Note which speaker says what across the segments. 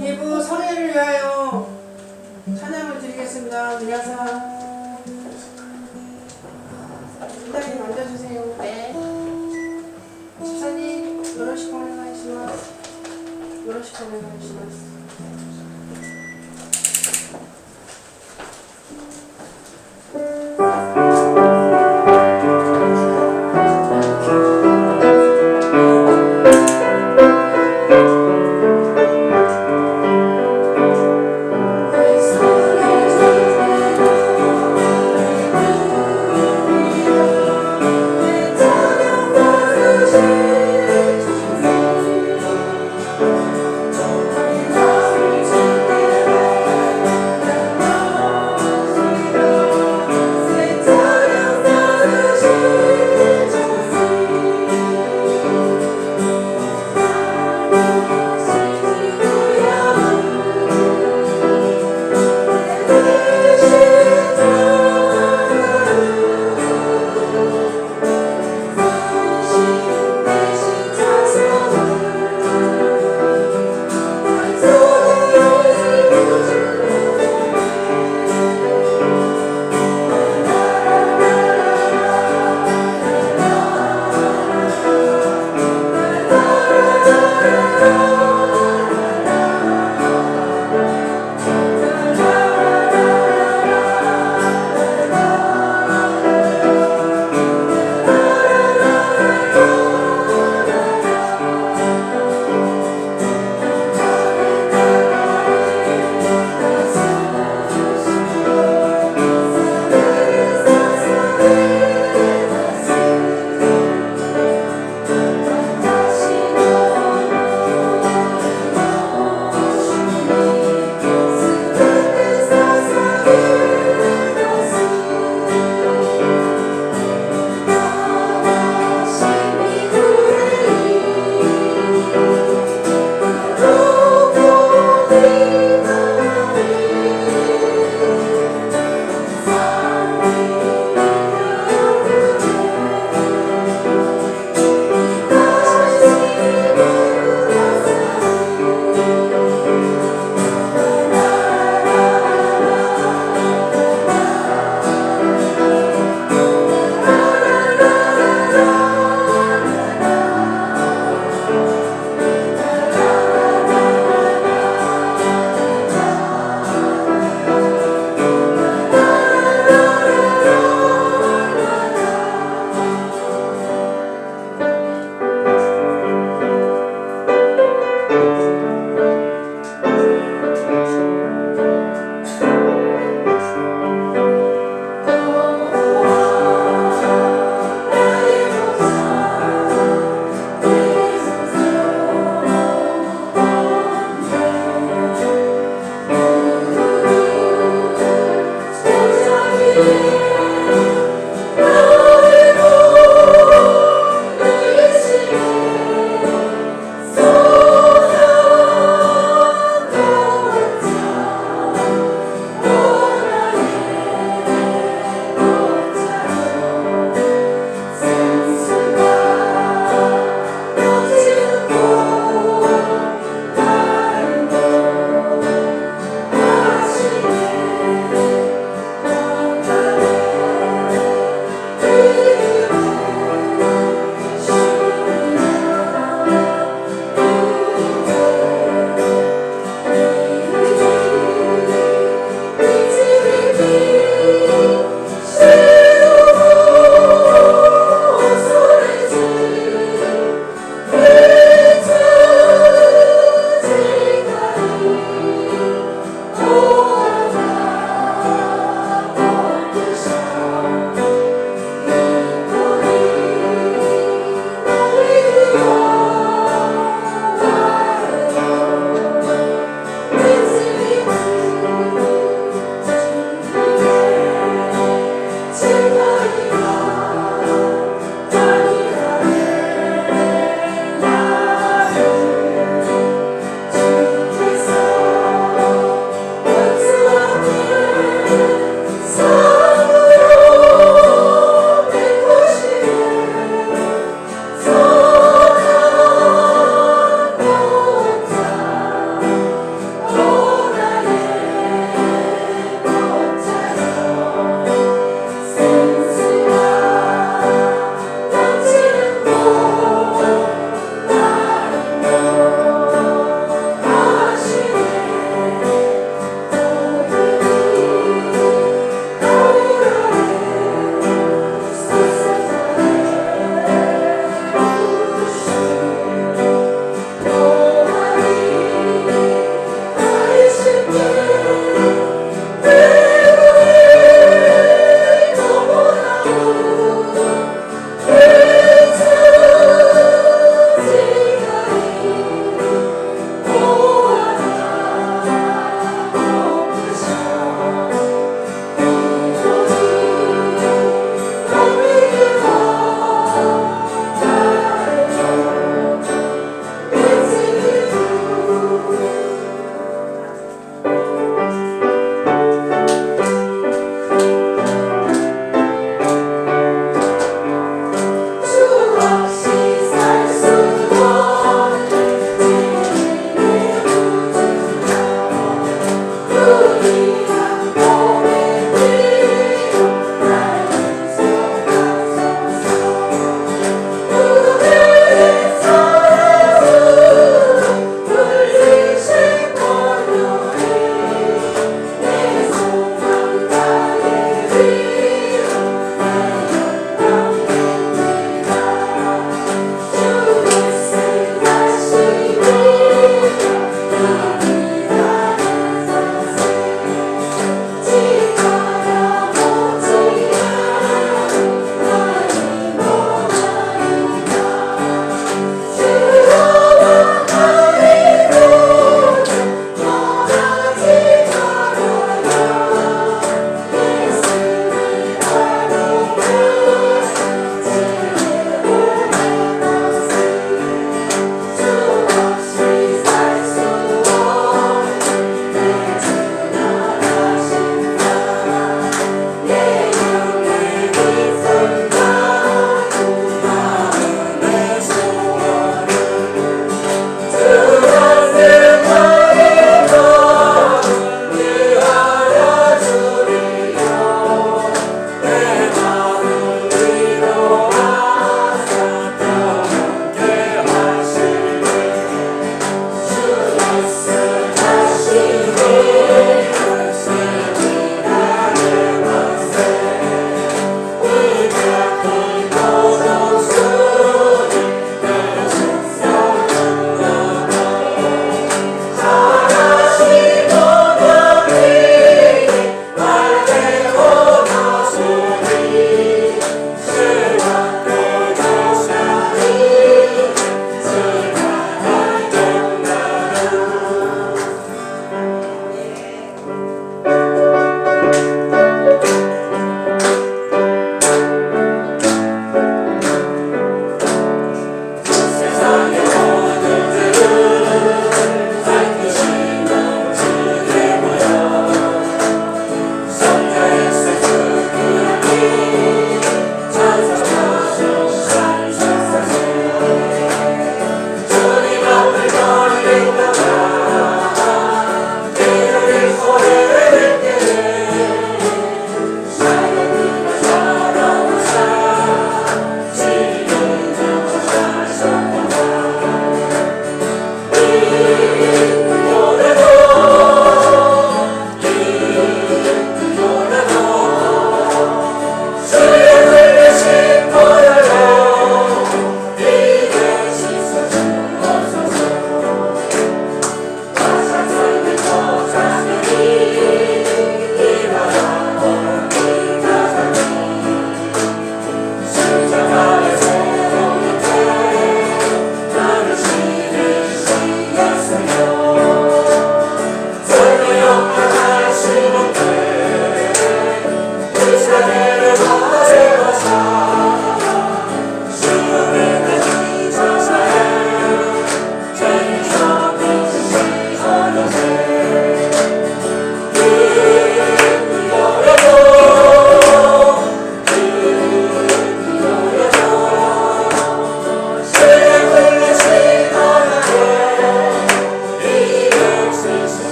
Speaker 1: 예부 성회를 위하여 찬양을 드리겠습니다. 미라사 부장님 앉아주세요.
Speaker 2: 네.
Speaker 1: 집사님 요러시코 오네가이시마스. 요러시코 오네가이시마스.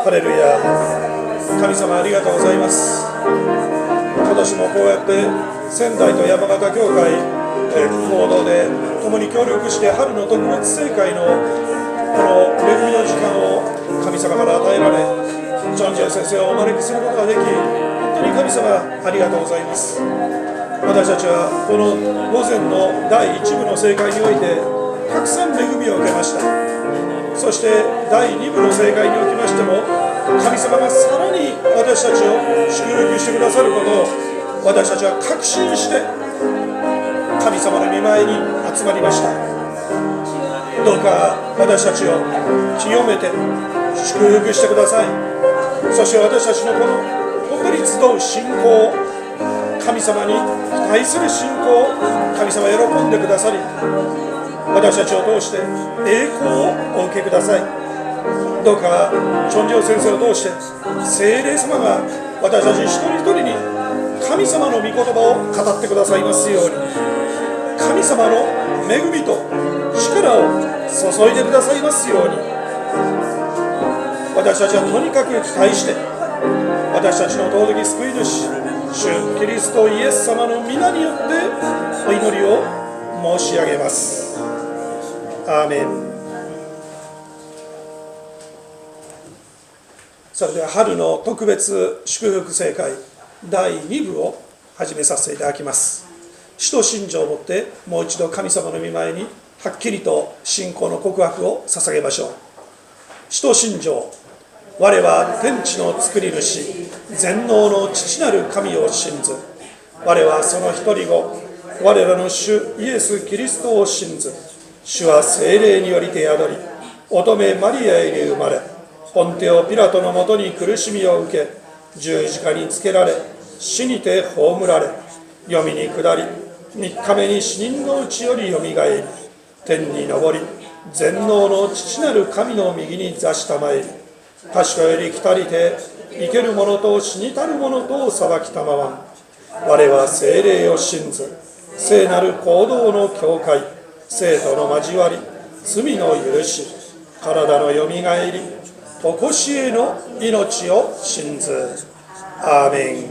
Speaker 2: ハレルヤ。神様ありがとうございます。今年もこうやって仙台と山形教会合同で共に協力して春の特別聖会のこの恵みの時間を神様から与えられ、ジョンジア先生をお招きすることができ、本当に神様ありがとうございます。私たちはこの午前の第1部の聖会においてたくさん恵みを受けました。そして第2部の聖会におきましても、神様がさらに私たちを祝福してくださることを私たちは確信して神様の御前に集まりました。どうか私たちを清めて祝福してください。そして私たちのこの本当に集う信仰、神様に対する信仰を神様喜んでくださり、私たちを通して栄光をお受けください。どうかチョンジオ先生を通して聖霊様が私たち一人一人に神様の御言葉を語ってくださいますように、神様の恵みと力を注いでくださいますように、私たちはとにかく期待して私たちの尊き救い主主キリストイエス様の皆によってお祈りを申し上げます。アーメン。それでは春の特別祝福聖会第2部を始めさせていただきます。使徒信条をもってもう一度神様の御前にはっきりと信仰の告白を捧げましょう。使徒信条。我は天地の作り主全能の父なる神を信ず、我はその一人子我らの主イエス・キリストを信ず、主は聖霊によりて宿り、乙女マリアに生まれ、ポンテオ・ピラトのもとに苦しみを受け、十字架につけられ、死にて葬られ、黄泉に下り、3日目に死人のうちよりよみがえり、天に昇り、全能の父なる神の右に座したまえり、確かより来たりて、生ける者と死にたる者とを裁きたまわん。我は聖霊を信ず、聖なる行動の教会、生徒の交わり、罪の許し、体のよみがえり、とこしえの命を信ず。アーメン。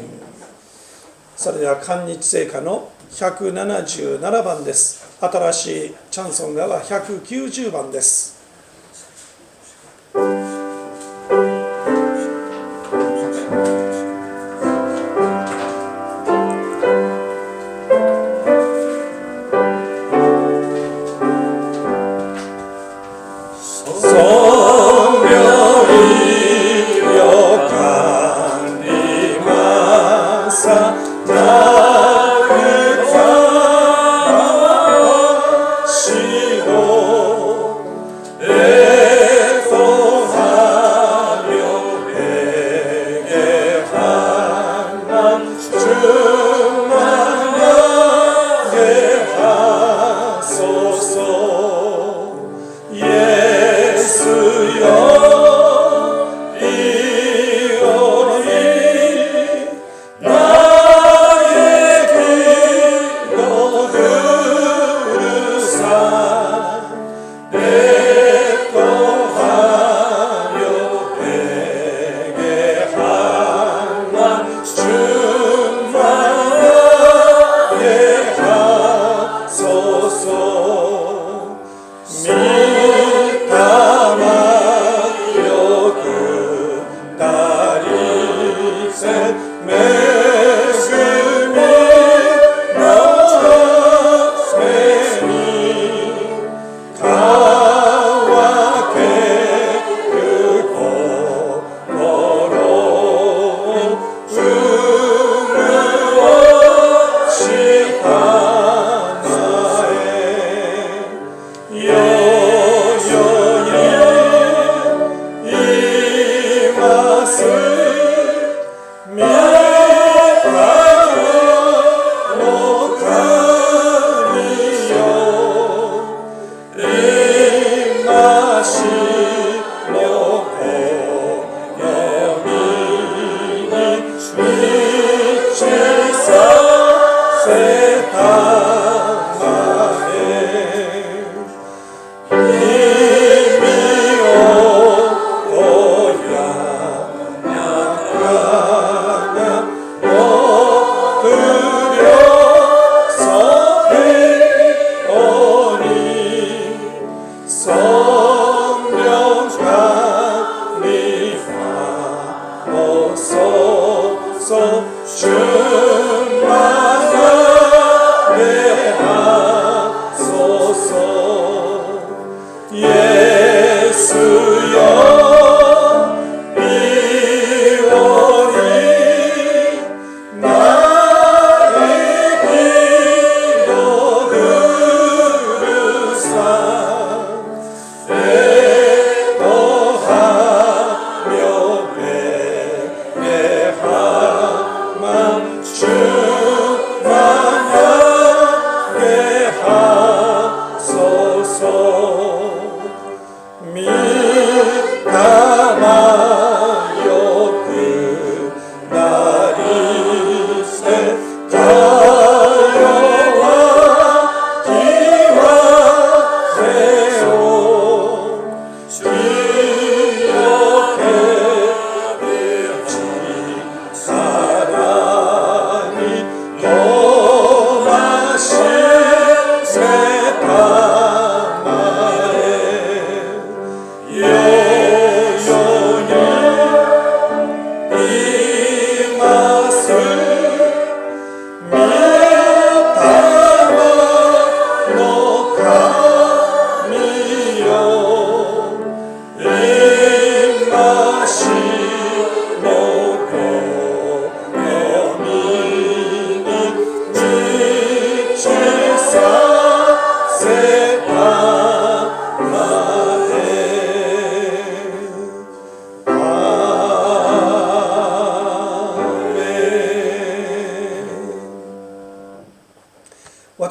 Speaker 2: それでは韓日聖歌の177番です。新しいチャンソン歌は190番です。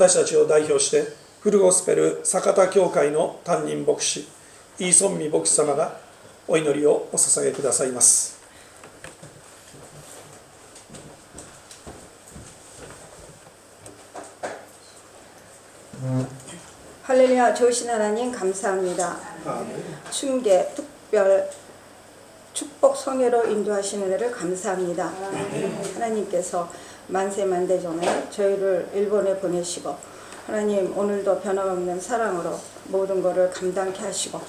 Speaker 2: 私たちを代表してフルゴスペル酒田教会の担任牧師イーソンミ牧師様がお祈りをお捧げくださいます。
Speaker 3: 할렐루야. 좋으신 하나님 감사합니다. 충계 특별 축복 성회로 인도하시는 은혜를 감사합니다. 하나님께서 만세만대전에 저희를 일본에 보내시고 하나님 오늘도 변함없는 사랑으로 모든 것을 감당케 하시고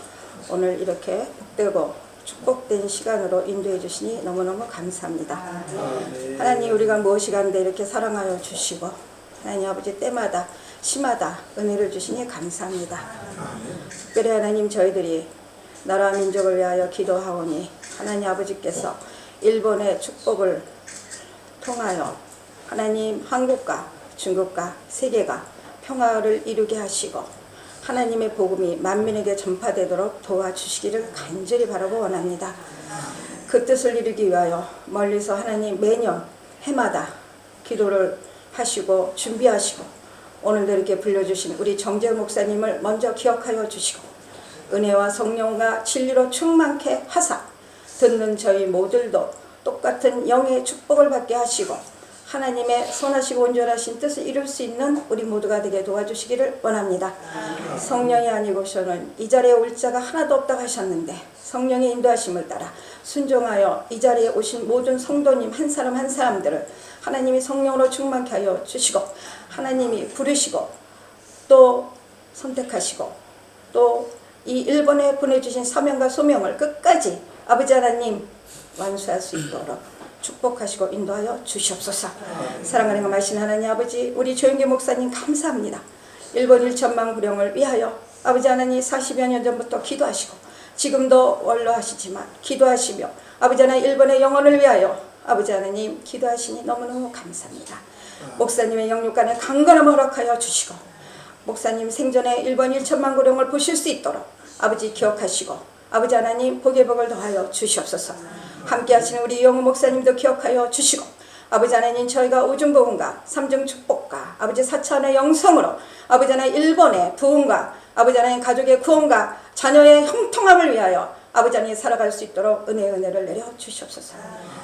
Speaker 3: 오늘 이렇게 복되고 축복된 시간으로 인도해 주시니 너무너무 감사합니다. 하나님 우리가 무엇이 간데 이렇게 사랑하여 주시고 하나님 아버지 때마다 시마다 은혜를 주시니 감사합니다. 특별히 하나님 저희들이 나라 민족을 위하여 기도하오니 하나님 아버지께서 일본의 축복을 통하여 하나님 한국과 중국과 세계가 평화를 이루게 하시고 하나님의 복음이 만민에게 전파되도록 도와주시기를 간절히 바라고 원합니다. 그 뜻을 이루기 위하여 멀리서 하나님 매년 해마다 기도를 하시고 준비하시고 오늘도 이렇게 불러주신 우리 정재훈 목사님을 먼저 기억하여 주시고 은혜와 성령과 진리로 충만케 하사 듣는 저희 모두도 똑같은 영의 축복을 받게 하시고 하나님의 선하시고 온전하신 뜻을 이룰 수 있는 우리 모두가 되게 도와주시기를 원합니다. 성령이 아니고서는 이 자리에 올 자가 하나도 없다고 하셨는데 성령의 인도하심을 따라 순종하여 이 자리에 오신 모든 성도님 한 사람 한 사람들을 하나님이 성령으로 충만케 하여 주시고 하나님이 부르시고 또 선택하시고 또 이 일본에 보내주신 사명과 소명을 끝까지 아버지 하나님 완수할 수 있도록 축복하시고 인도하여 주시옵소서. 사랑하는 거 마신 하나님 아버지, 우리 조영기 목사님 감사합니다. 일본 1천만 구령을 위하여 아버지 하나님 40여 년 전부터 기도하시고 지금도 원로하시지만 기도하시며 아버지 하나님 일본의 영혼을 위하여 아버지 하나님 기도하시니 너무너무 감사합니다. 목사님의 영육간에 강건함을 허락하여 주시고 목사님 생전에 일본 1천만 구령을 보실 수 있도록 아버지 기억하시고 아버지 하나님 복의 복을 더하여 주시옵소서. 함께 하시는 우리 영우 목사님도 기억하여 주시고 아버지 하나님 저희가 오중복음과 삼중 축복과 아버지 사천의 영성으로 아버지 하나님 일본의 부흥과 아버지 하나님 가족의 구원과 자녀의 형통함을 위하여 아버지 하나님 살아갈 수 있도록 은혜를 내려 주시옵소서.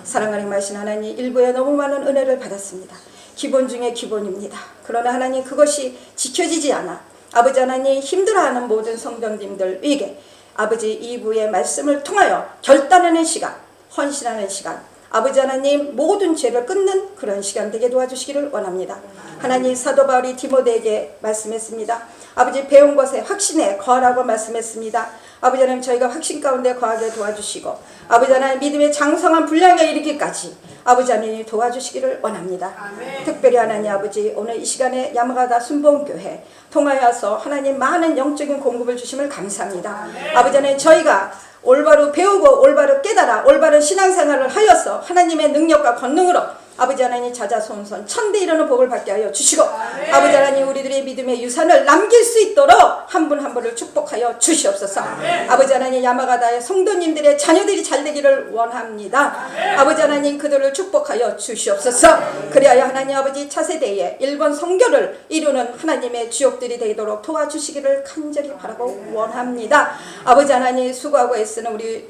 Speaker 3: 사랑하는 마신 하나님 일부에 너무 많은 은혜를 받았습니다. 기본 중에 기본입니다. 그러나 하나님 그것이 지켜지지 않아 아버지 하나님 힘들어하는 모든 성도님들에게 아버지 2부의 말씀을 통하여 결단하는 시간, 헌신하는 시간, 아버지 하나님 모든 죄를 끊는 그런 시간 되게 도와주시기를 원합니다. 하나님 사도 바울이 디모데에게 말씀했습니다. 아버지 배운 것에 확신에 거하라고 말씀했습니다. 아버지 하나님 저희가 확신 가운데 거하게 도와주시고 아버지 하나님 믿음의 장성한 분량에 이르기까지 아버지 하나님 도와주시기를 원합니다.
Speaker 1: 아멘.
Speaker 3: 특별히 하나님 아버지 오늘 이 시간에 야마가다 순복음교회 통하여서 하나님 많은 영적인 공급을 주심을 감사합니다.
Speaker 1: 아멘.
Speaker 3: 아버지 하나님 저희가 올바로 배우고 올바로 깨달아 올바른 신앙생활을 하여서 하나님의 능력과 권능으로 아버지 하나님 자자손손 천대 이루는 복을 받게 하여 주시고
Speaker 1: 아멘.
Speaker 3: 아버지 하나님 우리들의 믿음의 유산을 남길 수 있도록 한 분 한 분을 축복하여 주시옵소서.
Speaker 1: 아멘.
Speaker 3: 아버지 하나님 야마가다의 성도님들의 자녀들이 잘 되기를 원합니다.
Speaker 1: 아멘.
Speaker 3: 아버지 하나님 그들을 축복하여 주시옵소서. 그리하여 하나님 아버지 차세대에 일본 선교를 이루는 하나님의 주역들이 되도록 도와주시기를 간절히 바라고 원합니다. 아버지 하나님 수고하고 애쓰는 우리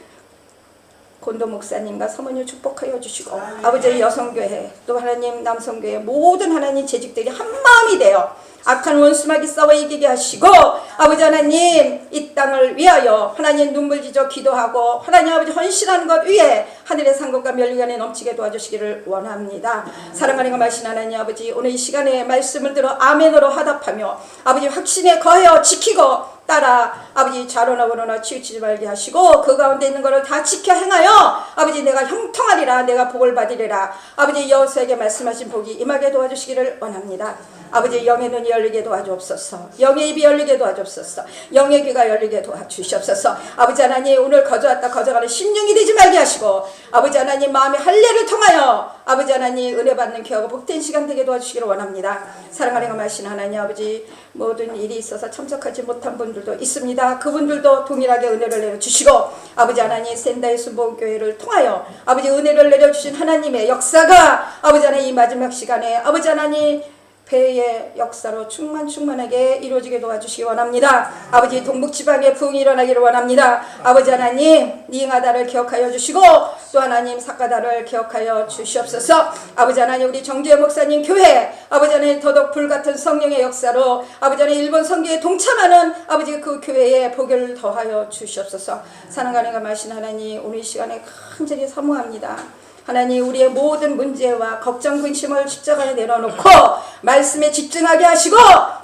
Speaker 3: 곤도 목사님과 사모님 축복하여 주시고 아버지의 여성교회 또 하나님 남성교회 모든 하나님 재직들이 한마음이 되어 악한 원수마귀 싸워 이기게 하시고 아버지 하나님 이 땅을 위하여 하나님 눈물 지져 기도하고 하나님 아버지 헌신하는 것 위에 하늘의 상급과 면류관에 넘치게 도와주시기를 원합니다. 사랑하는 거 마신 하나님 아버지 오늘 이 시간에 말씀을 들어 아멘으로 화답하며 아버지 확신에 거하여 지키고 따라 아버지 좌로나 우로나 치우치지 말게 하시고 그 가운데 있는 것을 다 지켜 행하여 아버지 내가 형통하리라 내가 복을 받으리라 아버지 여호수아에게 말씀하신 복이 임하게 도와주시기를 원합니다. 아버지 영의 눈이 열리게 도와주옵소서. 영의 입이 열리게 도와주옵소서. 영의 귀가 열리게 도와주시옵소서. 아버지 하나님 오늘 거저왔다 거저가는 심령이 되지 말게 하시고 아버지 하나님 마음의 할례를 통하여 아버지 하나님 은혜 받는 귀하고 복된 시간 되게 도와주시기를 원합니다. 사랑하는 말씀 하나님 아버지 모든 일이 있어서 참석하지 못한 분들도 있습니다. 그분들도 동일하게 은혜를 내려주시고 아버지 하나님 샌다이 순복음교회를 통하여 아버지 은혜를 내려주신 하나님의 역사가 아버지 하나님 이 마지막 시간에 아버지 하나님 배의 역사로 충만하게 이루어지게 도와주시기 원합니다. 아버지 동북지방에 부흥이 일어나기를 원합니다. 아버지 하나님 니잉하다를 기억하여 주시고 또 하나님 사카다를 기억하여 주시옵소서. 아버지 하나님 우리 정주혜 목사님 교회 아버지 하나님 더더욱 불같은 성령의 역사로 아버지 하나님 일본 선교에 동참하는 아버지 그 교회에 복을 더하여 주시옵소서. 사랑하는 감하신 하나님 오늘 이 시간에 간절히 사모합니다. 하나님 우리의 모든 문제와 걱정 근심을 십자가에 내려놓고 말씀에 집중하게 하시고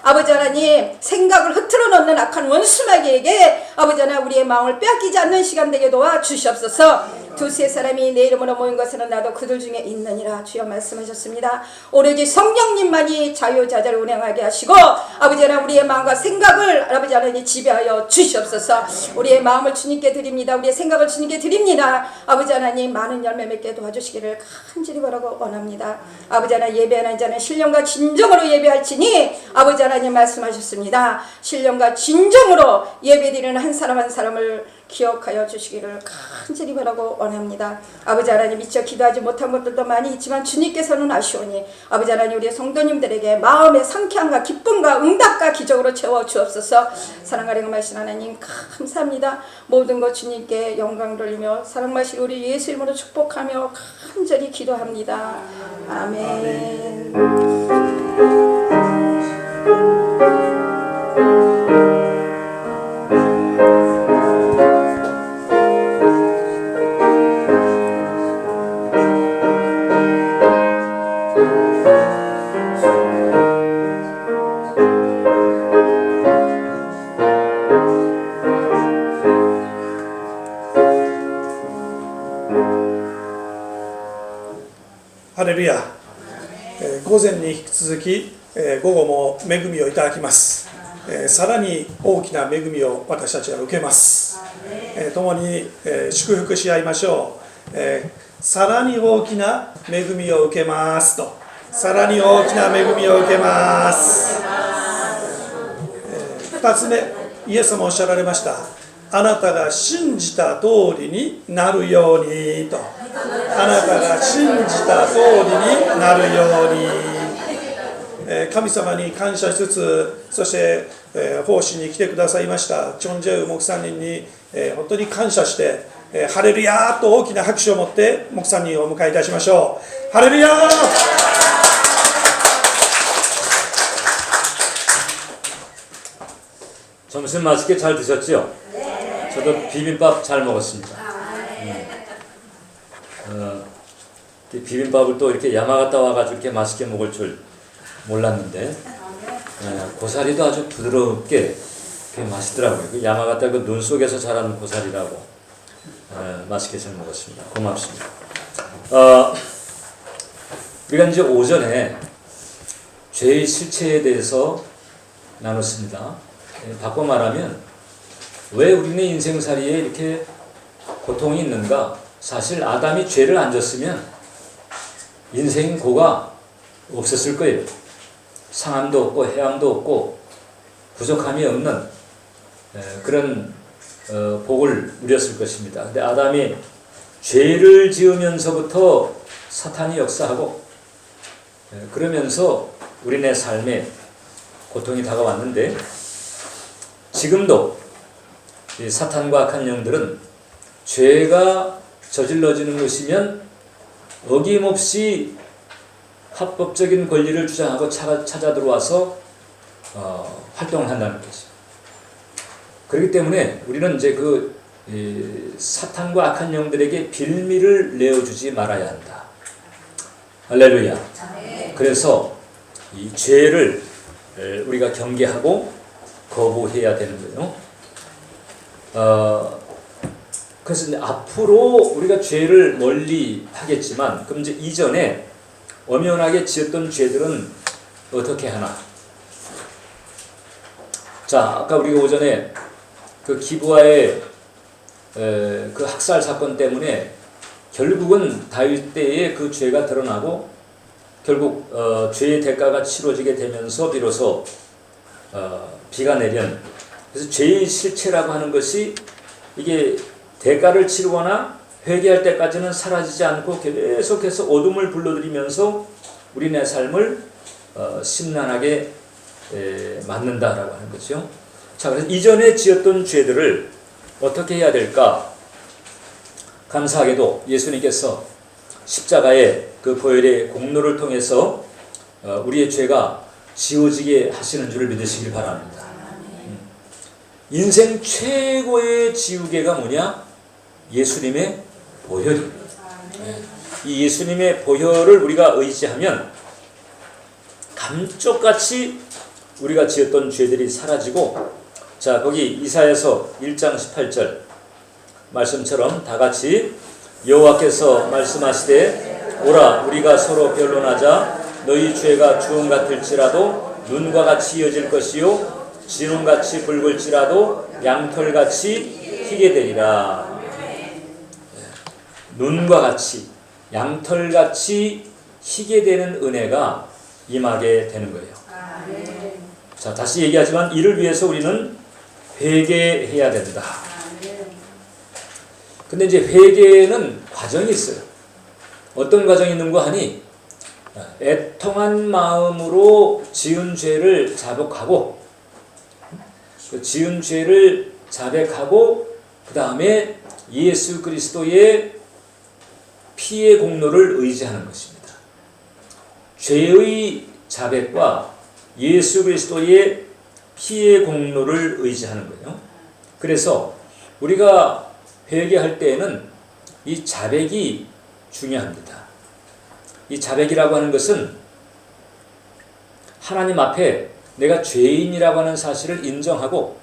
Speaker 3: 아버지 하나님 생각을 흐트러 놓는 악한 원수마귀에게 아버지 하나님 우리의 마음을 빼앗기지 않는 시간 되게 도와 주시옵소서. 두세 사람이 내 이름으로 모인 것은 나도 그들 중에 있느니라 주여 말씀하셨습니다. 오로지 성령님만이 자유자재를 운행하게 하시고 아버지 하나님 우리의 마음과 생각을 아버지 하나님 지배하여 주시옵소서. 우리의 마음을 주님께 드립니다. 우리의 생각을 주님께 드립니다. 아버지 하나님 많은 열매 맺게 도와주시기를 간절히 바라고 원합니다. 아버지 하나님 예배하는 자는 신령과 진정으로 예배할지니 아버지 하나님 말씀하셨습니다. 신령과 진정으로 예배드리는 한 사람 한 사람을 기억하여 주시기를 간절히 바라고 원합니다. 아버지 하나님 미처 기도하지 못한 것들도 많이 있지만 주님께서는 아시오니 아버지 하나님 우리 성도님들에게 마음의 상쾌함과 기쁨과 응답과 기적으로 채워 주옵소서. 사랑하는 말씀 하나님 감사합니다. 모든 것 주님께 영광 돌리며 사랑하실 우리 예수 이름으로 축복하며 간절히 기도합니다. 아멘.
Speaker 2: レルヤ。午前に引き続き、午後も恵みをいただきます。さらに大きな恵みを私たちは受けます。共に祝福し合いましょう。さらに大きな恵みを受けますと。さらに大きな恵みを受けます。2つ目、イエス様おっしゃられました。あなたが信じた通りになるようにと。あなたが信じた通りになるように。神様に感謝しつつ、そして奉仕に来てくださいましたチョン・ジェウ牧三人に本当に感謝して、ハレルヤーと大きな拍手を持って牧三人をお迎えいたしましょう。ハレルヤー。
Speaker 4: 점심 맛있게 잘 드셨죠? 저도 비빔밥 잘 먹었습니다. 비빔밥을 또 이렇게 야마가타 와가지고 이렇게 맛있게 먹을 줄 몰랐는데 고사리도 아주 부드럽게 맛있더라고요. 그 야마가타 그 눈 속에서 자란 고사리라고 맛있게 잘 먹었습니다. 고맙습니다. 우리가 이제 오전에 죄의 실체에 대해서 나눴습니다. 바꿔 말하면 왜 우리네 인생살이에 이렇게 고통이 있는가? 사실 아담이 죄를 안 졌으면 인생 고가 없었을 거예요. 상함도 없고 해함도 없고 부족함이 없는 그런 복을 누렸을 것입니다. 근데 아담이 죄를 지으면서부터 사탄이 역사하고 그러면서 우리네 삶에 고통이 다가왔는데 지금도 이 사탄과 악한 영들은 죄가 저질러지는 것이면 어김없이 합법적인 권리를 주장하고 찾아 들어와서 활동을 한다는 거죠. 그렇기 때문에 우리는 이제 사탄과 악한 영들에게 빌미를 내어주지 말아야 한다. 할렐루야. 그래서 이 죄를 우리가 경계하고 거부해야 되는 거예요. 그래서 이제 앞으로 우리가 죄를 멀리 하겠지만, 그럼 이제 이전에 엄연하게 지었던 죄들은 어떻게 하나? 자, 아까 우리가 오전에 그 기브아의 그 학살 사건 때문에 결국은 다윗 때의 그 죄가 드러나고 결국 죄의 대가가 치러지게 되면서 비로소 비가 내린, 그래서 죄의 실체라고 하는 것이 이게 대가를 치르거나 회개할 때까지는 사라지지 않고 계속해서 어둠을 불러들이면서 우리네 삶을 심란하게 만든다라고 하는 거죠. 자, 그래서 이전에 지었던 죄들을 어떻게 해야 될까? 감사하게도 예수님께서 십자가의 그 보혈의 공로를 통해서 우리의 죄가 지워지게 하시는 줄을 믿으시길 바랍니다. 인생 최고의 지우개가 뭐냐? 예수님의 보혈입니다. 이 예수님의 보혈을 우리가 의지하면 감쪽같이 우리가 지었던 죄들이 사라지고, 자, 거기 이사야서 1장 18절 말씀처럼 다 같이 여호와께서 말씀하시되 오라 우리가 서로 변론하자. 너희 죄가 주홍 같을지라도 눈과 같이 이어질 것이요 진홍같이 붉을지라도 양털같이 희게 되리라. 눈과 같이 양털같이 희게 되는 은혜가 임하게 되는 거예요. 자, 다시 얘기하지만 이를 위해서 우리는 회개해야 된다. 근데 이제 회개는 과정이 있어요. 어떤 과정이 있는가 하니, 애통한 마음으로 지은 죄를 자복하고, 그 지은 죄를 자백하고, 그 다음에 예수 그리스도의 피의 공로를 의지하는 것입니다. 죄의 자백과 예수 그리스도의 피의 공로를 의지하는 거예요. 그래서 우리가 회개할 때에는 이 자백이 중요합니다. 이 자백이라고 하는 것은 하나님 앞에 내가 죄인이라고 하는 사실을 인정하고,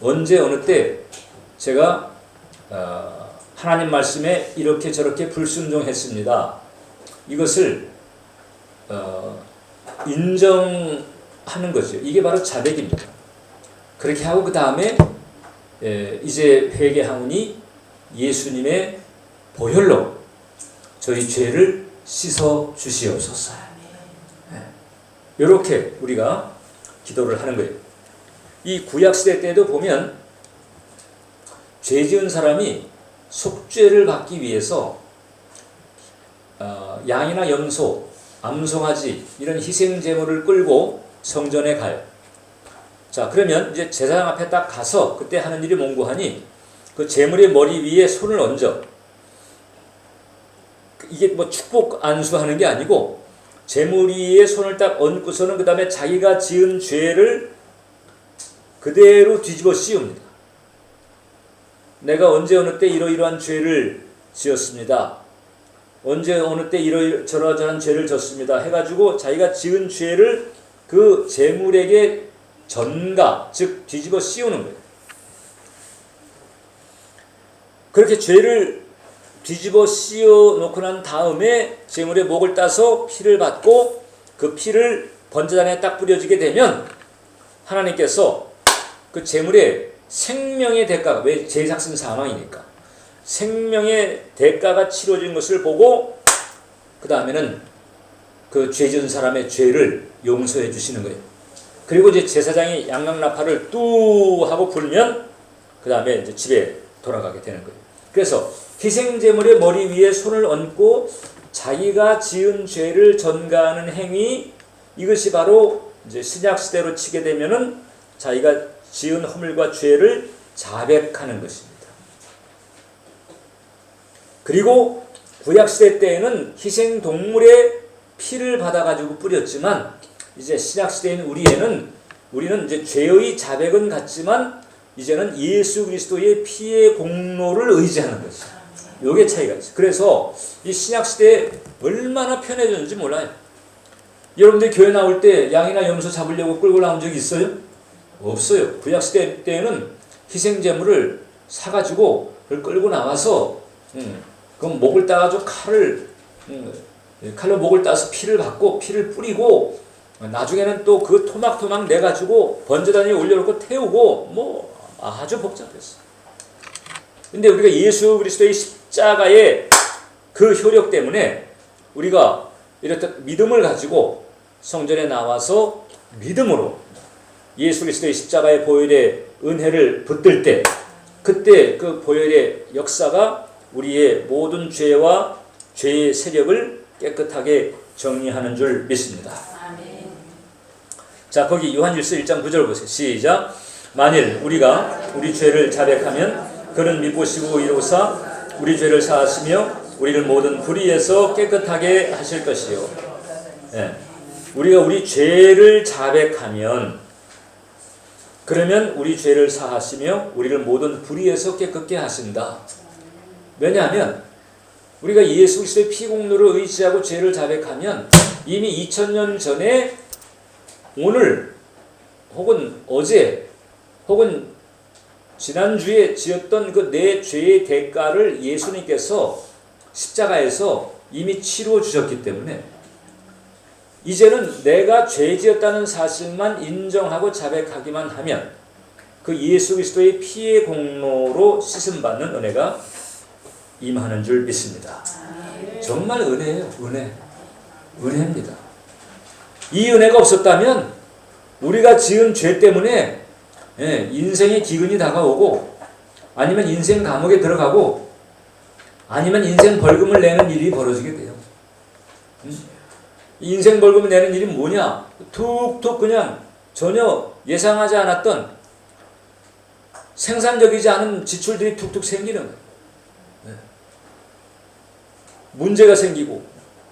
Speaker 4: 언제 어느 때 제가 하나님 말씀에 이렇게 저렇게 불순종했습니다. 이것을 인정하는 거죠. 이게 바로 자백입니다. 그렇게 하고 그 다음에 이제 회개하오니 예수님의 보혈로 저희 죄를 씻어 주시옵소서. 이렇게 우리가 기도를 하는 거예요. 이 구약시대 때도 보면 죄 지은 사람이 속죄를 받기 위해서 양이나 염소, 암송아지 이런 희생 제물을 끌고 성전에 가요. 자, 그러면 이제 제사장 앞에 딱 가서 그때 하는 일이 뭔고하니 그 제물의 머리 위에 손을 얹어. 이게 뭐 축복 안수하는 게 아니고 제물 위에 손을 딱 얹고서는 그 다음에 자기가 지은 죄를 그대로 뒤집어 씌웁니다. 내가 언제 어느 때 이러이러한 죄를 지었습니다. 언제 어느 때 저러저러한 죄를 졌습니다. 해가지고 자기가 지은 죄를 그 제물에게 전가, 즉 뒤집어 씌우는 거예요. 그렇게 죄를 뒤집어 씌워 놓고 난 다음에 제물의 목을 따서 피를 받고 그 피를 번제단에 딱 뿌려지게 되면 하나님께서 그 제물의 생명의 대가가, 왜 제작신 사망이니까 생명의 대가가 치러진 것을 보고 그 다음에는 그 죄 지은 사람의 죄를 용서해 주시는 거예요. 그리고 이제 제사장이 양강나팔을 뚜 하고 불면 그 다음에 이제 집에 돌아가게 되는 거예요. 그래서 희생제물의 머리 위에 손을 얹고 자기가 지은 죄를 전가하는 행위, 이것이 바로 이제 신약 시대로 치게 되면은 자기가 지은 허물과 죄를 자백하는 것입니다. 그리고 구약 시대 때에는 희생 동물의 피를 받아가지고 뿌렸지만 이제 신약 시대인 우리는 이제 죄의 자백은 같지만 이제는 예수 그리스도의 피의 공로를 의지하는 것이죠. 요게 차이가 있어요. 그래서 이 신약 시대에 얼마나 편해졌는지 몰라요. 여러분들 교회 나올 때 양이나 염소 잡으려고 끌고 나온 적이 있어요? 없어요. 구약 시대 때에는 희생 제물을 사가지고 그걸 끌고 나와서 그럼 목을 따가지고 칼로 목을 따서 피를 받고 피를 뿌리고 나중에는 또 그 토막토막 내가지고 번제단에 올려놓고 태우고 뭐 아주 복잡했어. 근데 우리가 예수 그리스도의 십자가의 그 효력 때문에 우리가 이렇듯 믿음을 가지고 성전에 나와서 믿음으로 예수 그리스도의 십자가의 보혈의 은혜를 붙들 때 그때 그 보혈의 역사가 우리의 모든 죄와 죄의 세력을 깨끗하게 정리하는 줄 믿습니다.
Speaker 5: 아멘.
Speaker 4: 자, 거기 요한일서 1장 9절 보세요. 시작. 만일 우리가 우리 죄를 자백하면 그는 믿으시고 이루사 우리 죄를 사하시며 우리를 모든 불의에서 깨끗하게 하실 것이요. 예. 우리가 우리 죄를 자백하면 그러면 우리 죄를 사하시며 우리를 모든 불의에서 깨끗게 하신다. 왜냐하면 우리가 예수 그리스도의 피 공로를 의지하고 죄를 자백하면 이미 2000년 전에 오늘 혹은 어제 혹은 지난주에 지었던 그 내 죄의 대가를 예수님께서 십자가에서 이미 치루어 주셨기 때문에 이제는 내가 죄 지었다는 사실만 인정하고 자백하기만 하면 그 예수 그리스도의 피의 공로로 씻음받는 은혜가 임하는 줄 믿습니다. 정말 은혜예요. 은혜입니다. 이 은혜가 없었다면 우리가 지은 죄 때문에 인생의 기근이 다가오고 아니면 인생 감옥에 들어가고 아니면 인생 벌금을 내는 일이 벌어지게 돼요. 인생 벌금을 내는 일이 뭐냐? 툭툭 그냥 전혀 예상하지 않았던 생산적이지 않은 지출들이 툭툭 생기는 거예요. 문제가 생기고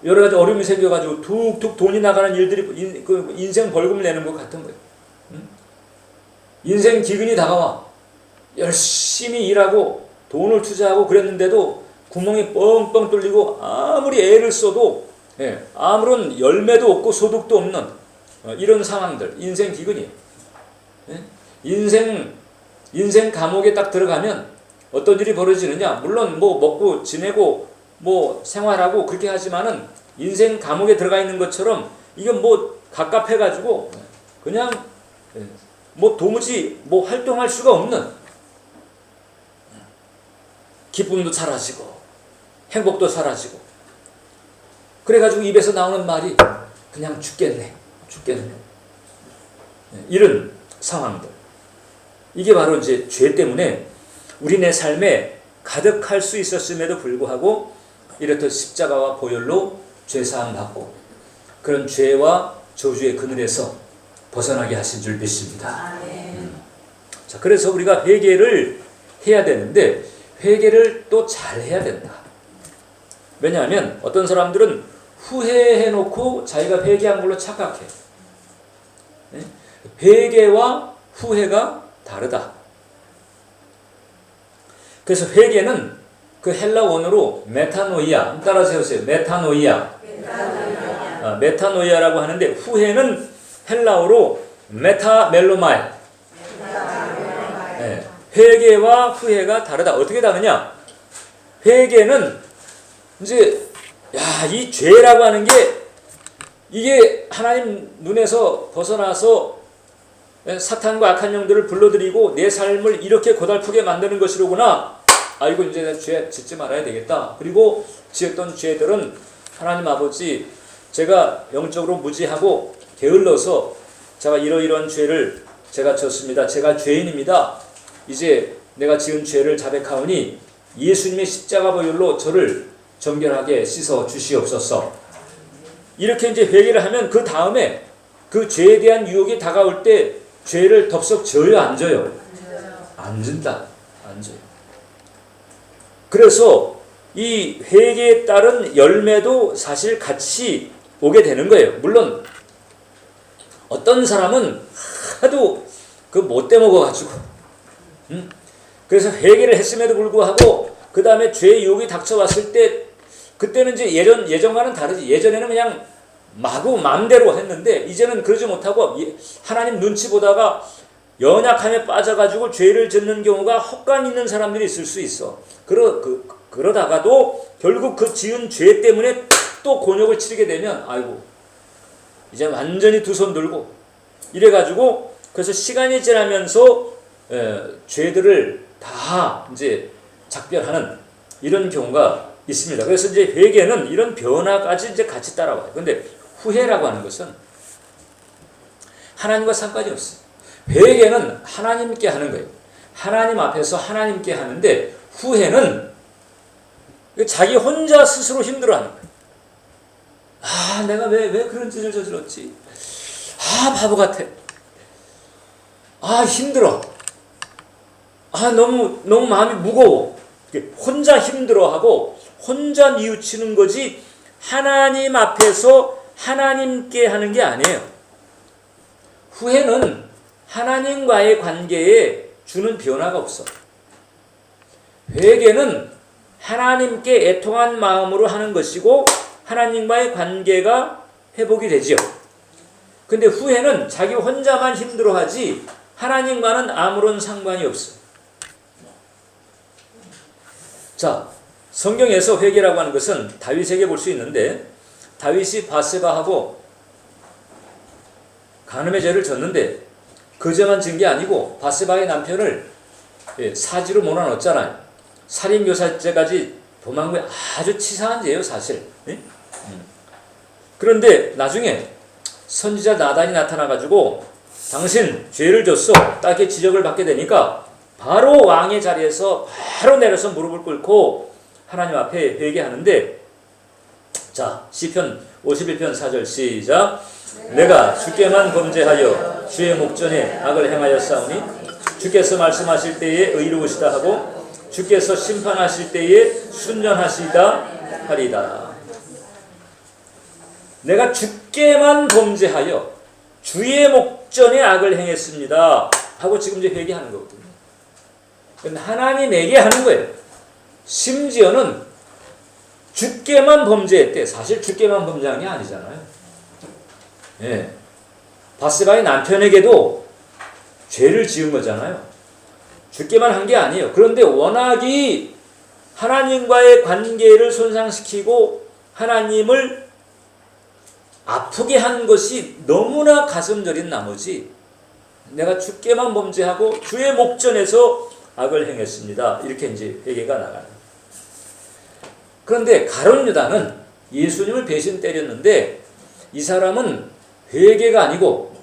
Speaker 4: 여러 가지 어려움이 생겨가지고 툭툭 돈이 나가는 일들이 인생 벌금을 내는 것 같은 거예요. 인생 기근이 다가와 열심히 일하고 돈을 투자하고 그랬는데도 구멍이 뻥뻥 뚫리고 아무리 애를 써도 아무런 열매도 없고 소득도 없는 이런 상황들, 인생 기근이에요. 인생 감옥에 딱 들어가면 어떤 일이 벌어지느냐? 물론 뭐 먹고 지내고 뭐 생활하고 그렇게 하지만은 인생 감옥에 들어가 있는 것처럼 이건 뭐 갑갑해가지고 그냥 뭐 도무지 뭐 활동할 수가 없는, 기쁨도 사라지고 행복도 사라지고, 그래가지고 입에서 나오는 말이 그냥 죽겠네 이런 상황들. 이게 바로 이제 죄 때문에 우리네 삶에 가득할 수 있었음에도 불구하고 이렇듯 십자가와 보혈로 죄사함 받고 그런 죄와 저주의 그늘에서 벗어나게 하신 줄 믿습니다. 자, 그래서 우리가 회개를 해야 되는데 회개를 또 잘 해야 된다. 왜냐하면 어떤 사람들은 후회해놓고 자기가 회개한 걸로 착각해. 회개와 후회가 다르다. 그래서 회개는 그 헬라 원어로 메타노이아, 따라 세우세요. 메타노이아. 메타노이아라고 하는데, 후회는 헬라어로 메타멜로마이. 네, 회개와 후회가 다르다. 어떻게 다르냐? 회개는 이제 이 죄라고 하는 게 이게 하나님 눈에서 벗어나서 사탄과 악한 영들을 불러들이고 내 삶을 이렇게 고달프게 만드는 것이로구나. 아이고, 이제 내가 죄 짓지 말아야 되겠다. 그리고 지었던 죄들은 하나님 아버지, 제가 영적으로 무지하고 게을러서 제가 이러이러한 죄를 제가 졌습니다. 제가 죄인입니다. 이제 내가 지은 죄를 자백하오니 예수님의 십자가 보혈로 저를 정결하게 씻어 주시옵소서. 이렇게 이제 회개를 하면 그 다음에 그 죄에 대한 유혹이 다가올 때 죄를 덥석 져요, 안 져요? 안 진다. 안 져요. 그래서 이 회개에 따른 열매도 사실 같이 오게 되는 거예요. 물론 어떤 사람은 하도 그 못돼 먹어가지고 그래서 회개를 했음에도 불구하고 그 다음에 죄의 유혹이 닥쳐왔을 때 그때는 이제 예전과는 다르지. 예전에는 그냥 마구 마음대로 했는데 이제는 그러지 못하고 하나님 눈치 보다가 연약함에 빠져가지고 죄를 짓는 경우가 혹간 있는 사람들이 있을 수 있어. 그러다가도 결국 그 지은 죄 때문에 또 곤욕을 치르게 되면 아이고, 이제 완전히 두 손 들고 이래가지고, 그래서 시간이 지나면서 죄들을 다 이제 작별하는 이런 경우가 있습니다. 그래서 이제 회개는 이런 변화까지 이제 같이 따라와요. 근데 후회라고 하는 것은 하나님과 상관이 없어요. 회개는 하나님께 하는 거예요. 하나님 앞에서 하나님께 하는데, 후회는 자기 혼자 스스로 힘들어하는 거예요. 아, 내가 왜 그런 짓을 저질렀지? 아, 바보 같아. 아, 힘들어. 아, 너무 마음이 무거워. 혼자 힘들어하고 혼자 뉘우치는 거지, 하나님 앞에서 하나님께 하는 게 아니에요. 후회는 하나님과의 관계에 주는 변화가 없어. 회개는 하나님께 애통한 마음으로 하는 것이고 하나님과의 관계가 회복이 되죠. 근데 후회는 자기 혼자만 힘들어하지 하나님과는 아무런 상관이 없어. 자, 성경에서 회개라고 하는 것은 다윗에게 볼 수 있는데, 다윗이 바세바하고 간음의 죄를 졌는데 그 죄만 진 게 아니고 바세바의 남편을 사지로 몰아넣었잖아요. 살인교사죄까지 도망구에 아주 치사한 죄예요, 사실. 그런데 나중에 선지자 나단이 나타나가지고 당신 죄를 졌어, 딱히 지적을 받게 되니까 바로 왕의 자리에서 바로 내려서 무릎을 꿇고 하나님 앞에 회개하는데, 자, 시편 51편 4절 시작. 내가 주께만 범죄하여 주의 목전에 악을 행하였사오니 주께서 말씀하실 때에 의로우시다 하고 주께서 심판하실 때에 순전하시다 하리다. 내가 주께만 범죄하여 주의 목전에 악을 행했습니다 하고 지금 이제 회개하는 거거든요. 하나님에게 하는 거예요. 심지어는 주께만 범죄했대. 사실 주께만 범죄한 게 아니잖아요. 예. 바세바의 남편에게도 죄를 지은 거잖아요. 주께만 한 게 아니에요. 그런데 워낙이 하나님과의 관계를 손상시키고 하나님을 아프게 한 것이 너무나 가슴 저린 나머지 내가 주께만 범죄하고 주의 목전에서 악을 행했습니다. 이렇게 이제 회개가 나가는. 그런데 가룟 유다는 예수님을 배신 때렸는데 이 사람은 회개가 아니고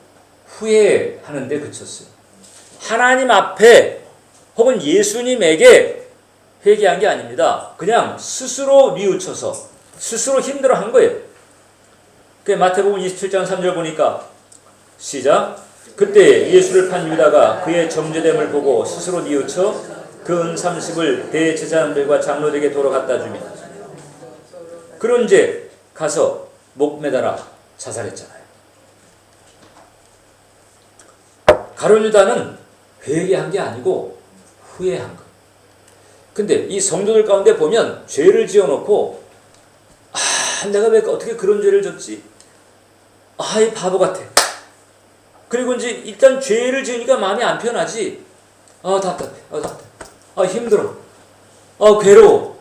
Speaker 4: 후회하는 데 그쳤어요. 하나님 앞에 혹은 예수님에게 회개한 게 아닙니다. 그냥 스스로 뉘우쳐서 스스로 힘들어한 거예요. 그 마태복음 27장 3절 보니까 시작. 그때 예수를 판 유다가 그의 정죄됨을 보고 스스로 뉘우쳐 그 은 30을 대제사장들과 장로들에게 도로 갖다 주며 그런즉 가서 목 매달아 자살했잖아요. 가룟 유다는 회개한 게 아니고 후회한 거예요. 근데 이 성도들 가운데 보면 죄를 지어놓고 내가 왜 어떻게 그런 죄를 졌지? 이 바보 같아. 그리고 이제 일단 죄를 지으니까 마음이 안 편하지. 답답해. 힘들어. 괴로워.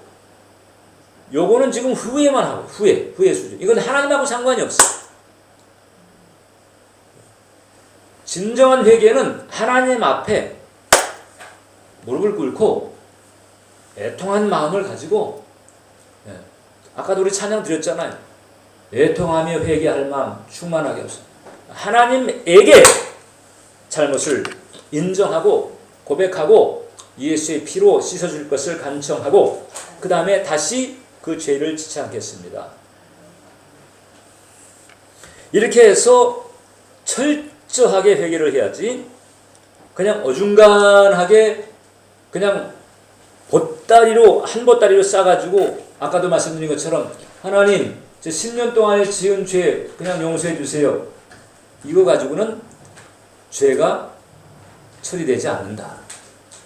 Speaker 4: 요거는 지금 후회만 하고 후회 수준. 이건 하나님하고 상관이 없어. 진정한 회개는 하나님 앞에 무릎을 꿇고 애통한 마음을 가지고, 아까도 우리 찬양 드렸잖아요. 애통하며 회개할 마음 충만하게 하소서. 하나님에게 잘못을 인정하고 고백하고 예수의 피로 씻어줄 것을 간청하고 그 다음에 다시 그 죄를 짓지 않겠습니다. 이렇게 해서 철저하게 회개를 해야지 그냥 어중간하게 그냥 보따리로 한 보따리로 싸가지고 아까도 말씀드린 것처럼 하나님 제 10년 동안에 지은 죄 그냥 용서해 주세요. 이거 가지고는 죄가 처리되지 않는다.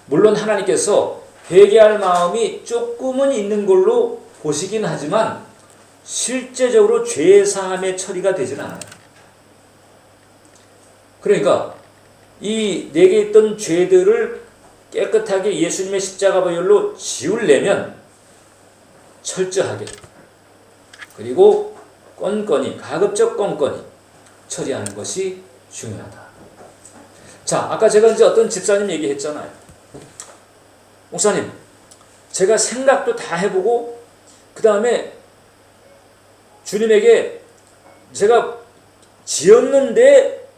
Speaker 4: 물론 하나님께서 회개할 마음이 조금은 있는 걸로 보시긴 하지만 실제적으로 죄 사함의 처리가 되지는 않아요. 그러니까 이 내게 있던 죄들을 깨끗하게 예수님의 십자가 보혈로 지우려면 철저하게 그리고 건건히 가급적 건건히 처리하는 것이 중요하다. 자, 아까 제가 이제 어떤 집사님 얘기했잖아요. 목사님, 제가 생각도 다 해보고 그 다음에 주님에게 제가 지었는데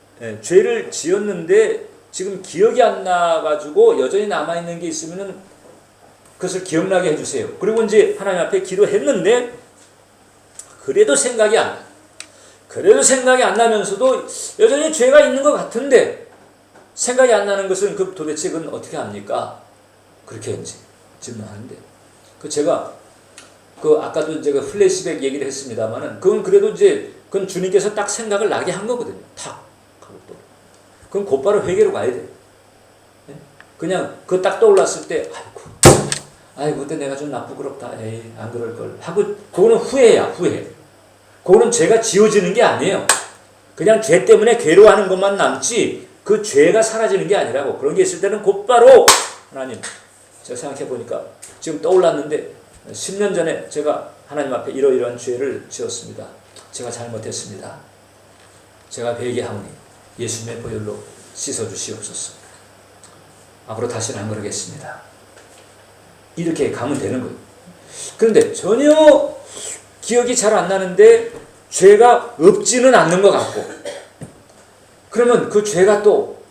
Speaker 4: 죄를 지었는데 지금 기억이 안 나가지고 여전히 남아있는 게 있으면은 그것을 기억나게 해주세요. 그리고 이제 하나님 앞에 기도했는데 그래도 생각이 안 나요. 그래도 생각이 안 나면서도 여전히 죄가 있는 것 같은데 생각이 안 나는 것은 그 도대체 그건 어떻게 합니까? 그렇게 이제 질문하는데 제가 아까도 제가 플래시백 얘기를 했습니다만은 그건 그래도 이제 그건 주님께서 딱 생각을 나게 한 거거든요. 탁 하고 또 그럼 곧바로 회개로 가야 돼. 그냥 그 딱 떠올랐을 때 아이고 그때 내가 좀 나쁘그럽다. 안 그럴 걸 하고 그거는 후회야 후회. 그거는 죄가 지워지는 게 아니에요. 그냥 죄 때문에 괴로워하는 것만 남지 그 죄가 사라지는 게 아니라고. 그런 게 있을 때는 곧바로 하나님 제가 생각해 보니까 지금 떠올랐는데 10년 전에 제가 하나님 앞에 이러이러한 죄를 지었습니다. 제가 잘못했습니다. 제가 회개하오니 예수님의 보혈로 씻어주시옵소서. 앞으로 다시는 안 그러겠습니다. 이렇게 가면 되는 거예요. 그런데 전혀 기억이 잘 안 나는데 죄가 없지는 않는 것 같고 그러면 그 죄가 또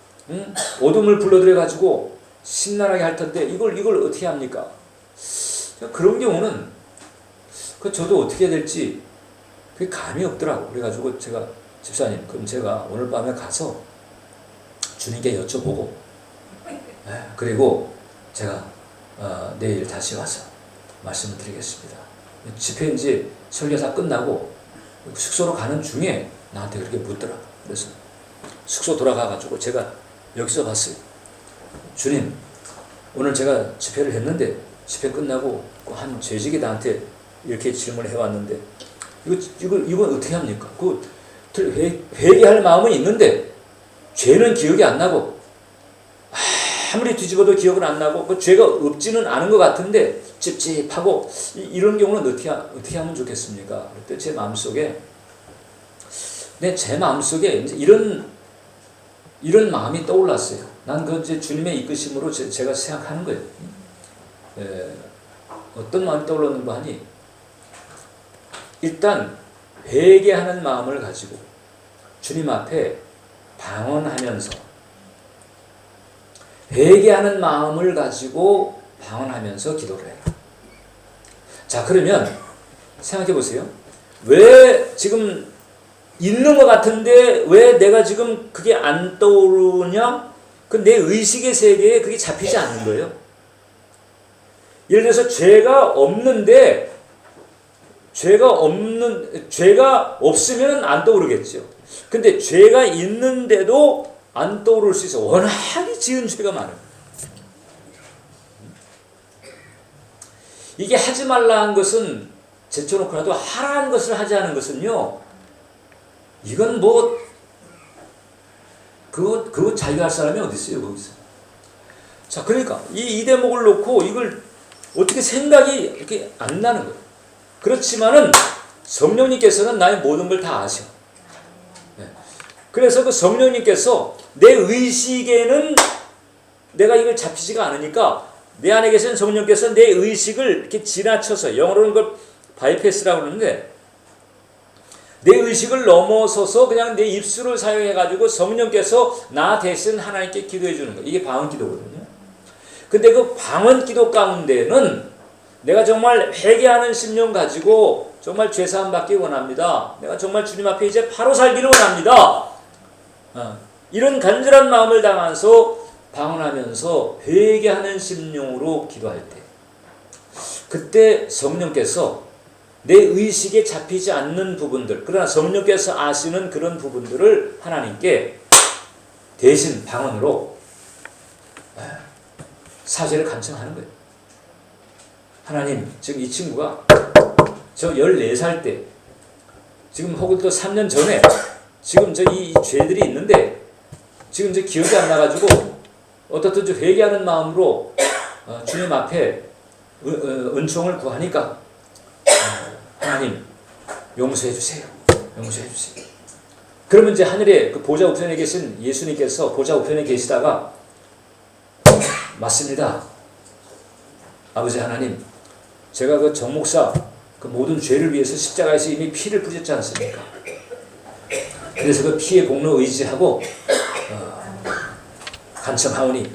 Speaker 4: 어둠을 불러들여 가지고 심란하게 할 텐데 이걸 어떻게 합니까? 그런 경우는 저도 어떻게 해야 될지 그게 감이 없더라고. 그래가지고 제가 집사님 그럼 제가 오늘 밤에 가서 주님께 여쭤보고 그리고 제가 내일 다시 와서 말씀을 드리겠습니다. 집회 이제 설교사 끝나고 숙소로 가는 중에 나한테 그렇게 묻더라. 그래서 숙소 돌아가가지고 제가 여기서 봤어요. 주님, 오늘 제가 집회를 했는데 집회 끝나고 한 재직이 나한테 이렇게 질문을 해왔는데 이건 어떻게 합니까? 회개할 마음은 있는데 죄는 기억이 안 나고 아무리 뒤집어도 기억은 안 나고 그 죄가 없지는 않은 것 같은데 찝찝하고 이런 경우는 어떻게 하면 좋겠습니까? 그때 제 마음속에 근데 제 마음속에 이제 이런 마음이 떠올랐어요. 난 그 이제 주님의 이끄심으로 제가 생각하는 거예요. 어떤 마음이 떠올랐는가 하니, 일단 회개하는 마음을 가지고 주님 앞에 방언하면서, 회개하는 마음을 가지고 방언하면서 기도를 해라. 자, 그러면 생각해 보세요. 왜 지금 있는 것 같은데 왜 내가 지금 그게 안 떠오르냐? 그 내 의식의 세계에 그게 잡히지 않는 거예요. 예를 들어서 죄가 없으면 안 떠오르겠죠. 근데 죄가 있는데도 안 떠오를 수 있어. 워낙에 지은 죄가 많아요. 이게 하지 말라 한 것은 제쳐놓고라도 하라는 것을 하지 않은 것은요, 이건 뭐 그거 자기가 할 사람이 어디 있어요, 거기서. 자, 그러니까 이 대목을 놓고 이걸 어떻게 생각이 이렇게 안 나는 거예요. 그렇지만은 성령님께서는 나의 모든 걸 다 아셔. 그래서 그 성령님께서 내 의식에는 내가 이걸 잡히지가 않으니까, 내 안에 계신 성령께서 내 의식을 이렇게 지나쳐서, 영어로는 그걸 바이패스라고 그러는데, 내 의식을 넘어서서 그냥 내 입술을 사용해가지고 성령께서 나 대신 하나님께 기도해 주는 거예요. 이게 방언 기도거든요. 근데 그 방언 기도 가운데는 내가 정말 회개하는 심령 가지고 정말 죄사함 받기 원합니다. 내가 정말 주님 앞에 이제 바로 살기를 원합니다. 이런 간절한 마음을 담아서 방언하면서 회개하는 심령으로 기도할 때, 그때 성령께서 내 의식에 잡히지 않는 부분들, 그러나 성령께서 아시는 그런 부분들을 하나님께 대신 방언으로 사죄를 간청하는 거예요. 하나님, 지금 이 친구가 저 14살 때, 지금 혹은 또 3년 전에 지금 저 이 죄들이 있는데 지금 저 기억이 안 나가지고 어떻든 좀 회개하는 마음으로 주님 앞에 은총을 구하니까 하나님 용서해 주세요. 용서해 주세요. 그러면 이제 하늘에 그 보좌 우편에 계신 예수님께서 보좌 우편에 계시다가, 맞습니다. 아버지 하나님, 제가 그 정 목사 그 모든 죄를 위해서 십자가에서 이미 피를 뿌렸지 않습니까? 그래서 그 피의 공로 의지하고 간청하오니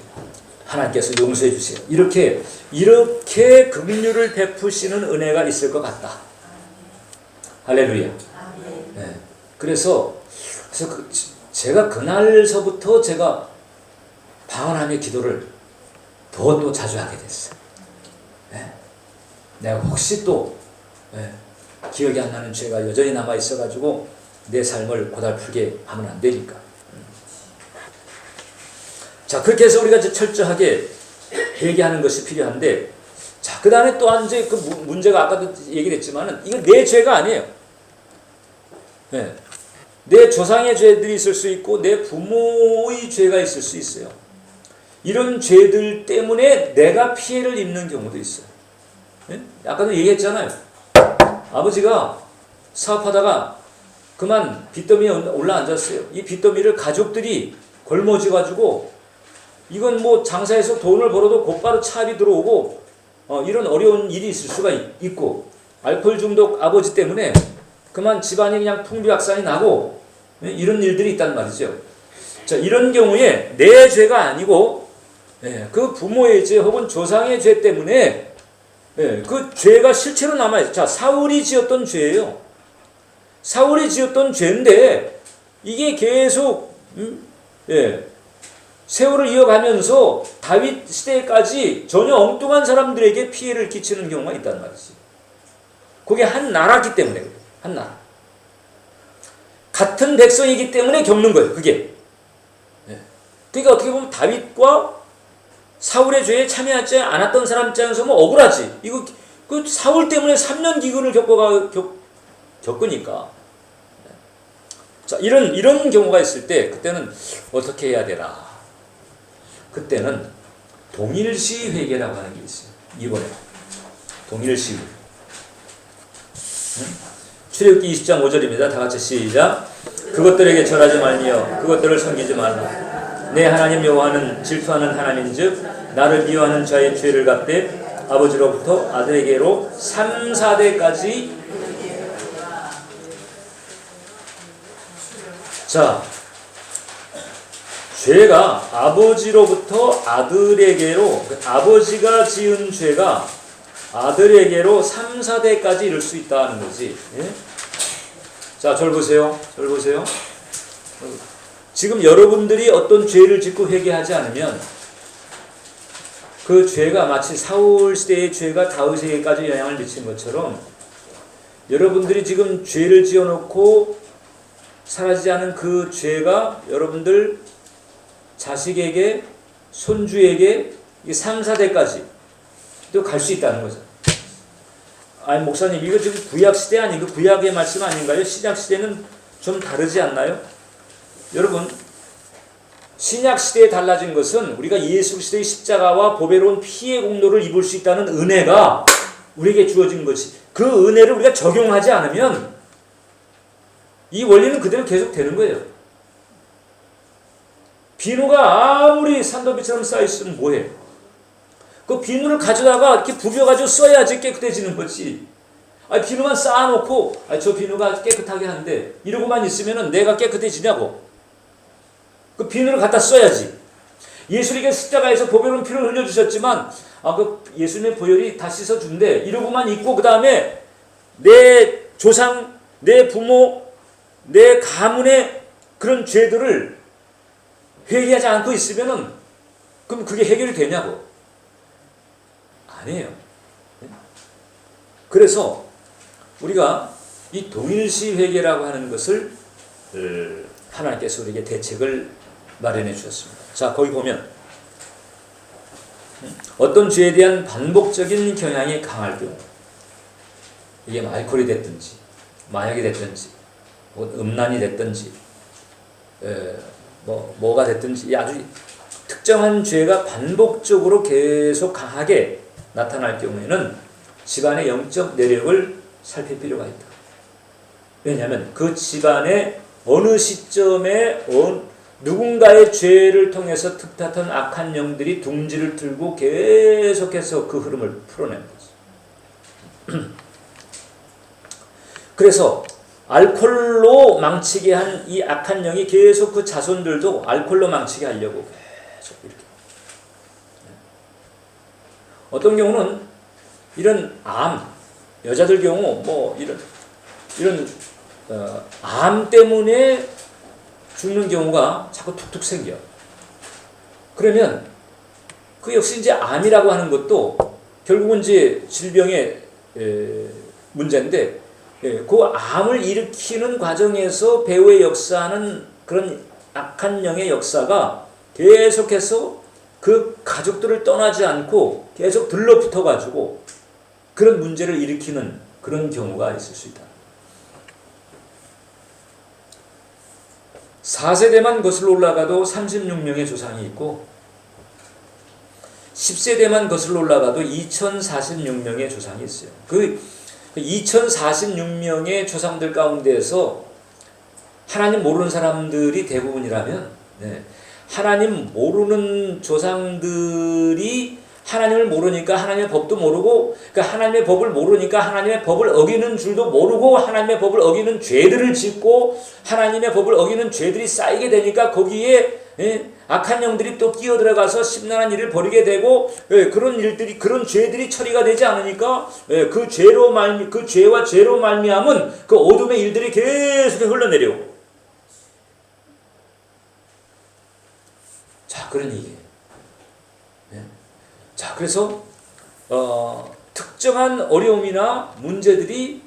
Speaker 4: 하나님께서 용서해 주세요. 이렇게 긍휼을 베푸시는 은혜가 있을 것 같다. 할렐루야. 네. 그래서 제가 그날서부터 제가 방언하며 기도를 더 자주 하게 됐어요. 네. 내가 혹시 또 기억이 안 나는 죄가 여전히 남아 있어가지고 내 삶을 고달프게 하면 안 되니까. 자, 그렇게 해서 우리가 철저하게 회개하는 것이 필요한데, 자, 그 다음에 또한 이제 그 문제가 아까도 얘기를 했지만은, 이건 내 죄가 아니에요. 네. 내 조상의 죄들이 있을 수 있고, 내 부모의 죄가 있을 수 있어요. 이런 죄들 때문에 내가 피해를 입는 경우도 있어요. 네? 아까도 얘기했잖아요. 아버지가 사업하다가 그만 빚더미에 올라앉았어요. 이 빚더미를 가족들이 걸머쥐가지고, 이건 뭐 장사해서 돈을 벌어도 곧바로 차압이 들어오고, 이런 어려운 일이 있을 수가 있고, 알코올 중독 아버지 때문에 그만 집안이 그냥 풍비박산이 나고, 이런 일들이 있단 말이죠. 자, 이런 경우에 내 죄가 아니고 그 부모의 죄 혹은 조상의 죄 때문에 그 죄가 실체로 남아있어요. 자, 사울이 지었던 죄예요. 사울이 지었던 죄인데 이게 계속 세월을 이어가면서 다윗 시대까지 전혀 엉뚱한 사람들에게 피해를 끼치는 경우가 있단 말이지. 그게 한 나라기 때문에 그래요. 한 나라. 같은 백성이기 때문에 겪는 거예요. 그게. 그러니까 어떻게 보면 다윗과 사울의 죄에 참여하지 않았던 사람 입장에서 뭐 억울하지. 이거 그 사울 때문에 3년 기근을 겪으니까. 자, 이런 경우가 있을 때 그때는 어떻게 해야 되나? 그때는 동일시 회개라고 하는 게 있어요. 이번에 동일시. 출애굽기 20장 5절입니다. 다 같이 시작. 그것들에게 절하지 말며 그것들을 섬기지 말라. 내 하나님 여호와는 질투하는 하나님인즉 나를 미워하는 자의 죄를 갚되 아버지로부터 아들에게로 3, 4대까지. 자, 죄가 아버지로부터 아들에게로, 아버지가 지은 죄가 아들에게로 3, 4대까지 이를 수 있다는 거지. 예? 자, 절 보세요. 절 보세요. 지금 여러분들이 어떤 죄를 짓고 회개하지 않으면 그 죄가 마치 사울 시대의 죄가 다윗에게까지 영향을 미친 것처럼 여러분들이 지금 죄를 지어놓고 사라지지 않은 그 죄가 여러분들 자식에게, 손주에게 3, 4대까지 또 갈 수 있다는 거죠. 아니 목사님 이거 지금 구약시대 아니고 구약의 말씀 아닌가요? 신약시대는 좀 다르지 않나요? 여러분 신약시대에 달라진 것은 우리가 예수그리스도의 십자가와 보배로운 피의 공로를 입을 수 있다는 은혜가 우리에게 주어진 것이, 그 은혜를 우리가 적용하지 않으면 이 원리는 그대로 계속 되는 거예요. 비누가 아무리 산더미처럼 쌓여있으면 뭐해? 그 비누를 가져다가 이렇게 부벼가지고 써야지 깨끗해지는 거지. 아니 비누만 쌓아놓고 저 비누가 깨끗하게 하는데 이러고만 있으면 내가 깨끗해지냐고. 그 비누를 갖다 써야지. 예수님께 십자가에서 보배로운 피를 흘려주셨지만 그 예수님의 보혈이 다 씻어준대. 이러고만 있고 그 다음에 내 조상, 내 부모, 내 가문의 그런 죄들을 회개하지 않고 있으면은 그럼 그게 해결이 되냐고. 아니에요. 그래서 우리가 이 동일시 회개라고 하는 것을 하나님께서 우리에게 대책을 마련해 주셨습니다. 자, 거기 보면 어떤 죄에 대한 반복적인 경향이 강할 경우, 이게 알코올이 됐든지 마약이 됐든지 음란이 됐든지 뭐가 됐든지 아주 특정한 죄가 반복적으로 계속 강하게 나타날 경우에는 집안의 영적 내력을 살필 필요가 있다. 왜냐하면 그 집안의 어느 시점에 누군가의 죄를 통해서 틈탔던 악한 영들이 둥지를 들고 계속해서 그 흐름을 풀어낸 거지. 그래서 알코올로 망치게 한 이 악한 영이 계속 그 자손들도 알코올로 망치게 하려고 계속 이렇게. 어떤 경우는 이런 여자들 경우 뭐 이런 암 때문에 죽는 경우가 자꾸 툭툭 생겨. 그러면 그 역시 이제 암이라고 하는 것도 결국은 이제 질병의 문제인데, 그 암을 일으키는 과정에서 배후에 역사하는 그런 악한 영의 역사가 계속해서 그 가족들을 떠나지 않고 계속 들러붙어 가지고 그런 문제를 일으키는 그런 경우가 있을 수 있다. 4세대만 거슬러 올라가도 36명의 조상이 있고 10세대만 거슬러 올라가도 2046명의 조상이 있어요. 그 2046명의 조상들 가운데에서 하나님 모르는 사람들이 대부분이라면, 하나님 모르는 조상들이 하나님을 모르니까 하나님의 법도 모르고, 그러니까 하나님의 법을 모르니까 하나님의 법을 어기는 줄도 모르고 하나님의 법을 어기는 죄들을 짓고 하나님의 법을 어기는 죄들이 쌓이게 되니까 거기에 악한 영들이 또 끼어들어가서 심란한 일을 벌이게 되고, 그런 죄들이 처리가 되지 않으니까 그 죄와 죄로 말미암은 그 어둠의 일들이 계속 흘러내려오고. 자, 그런 얘기예요. 자, 그래서 특정한 어려움이나 문제들이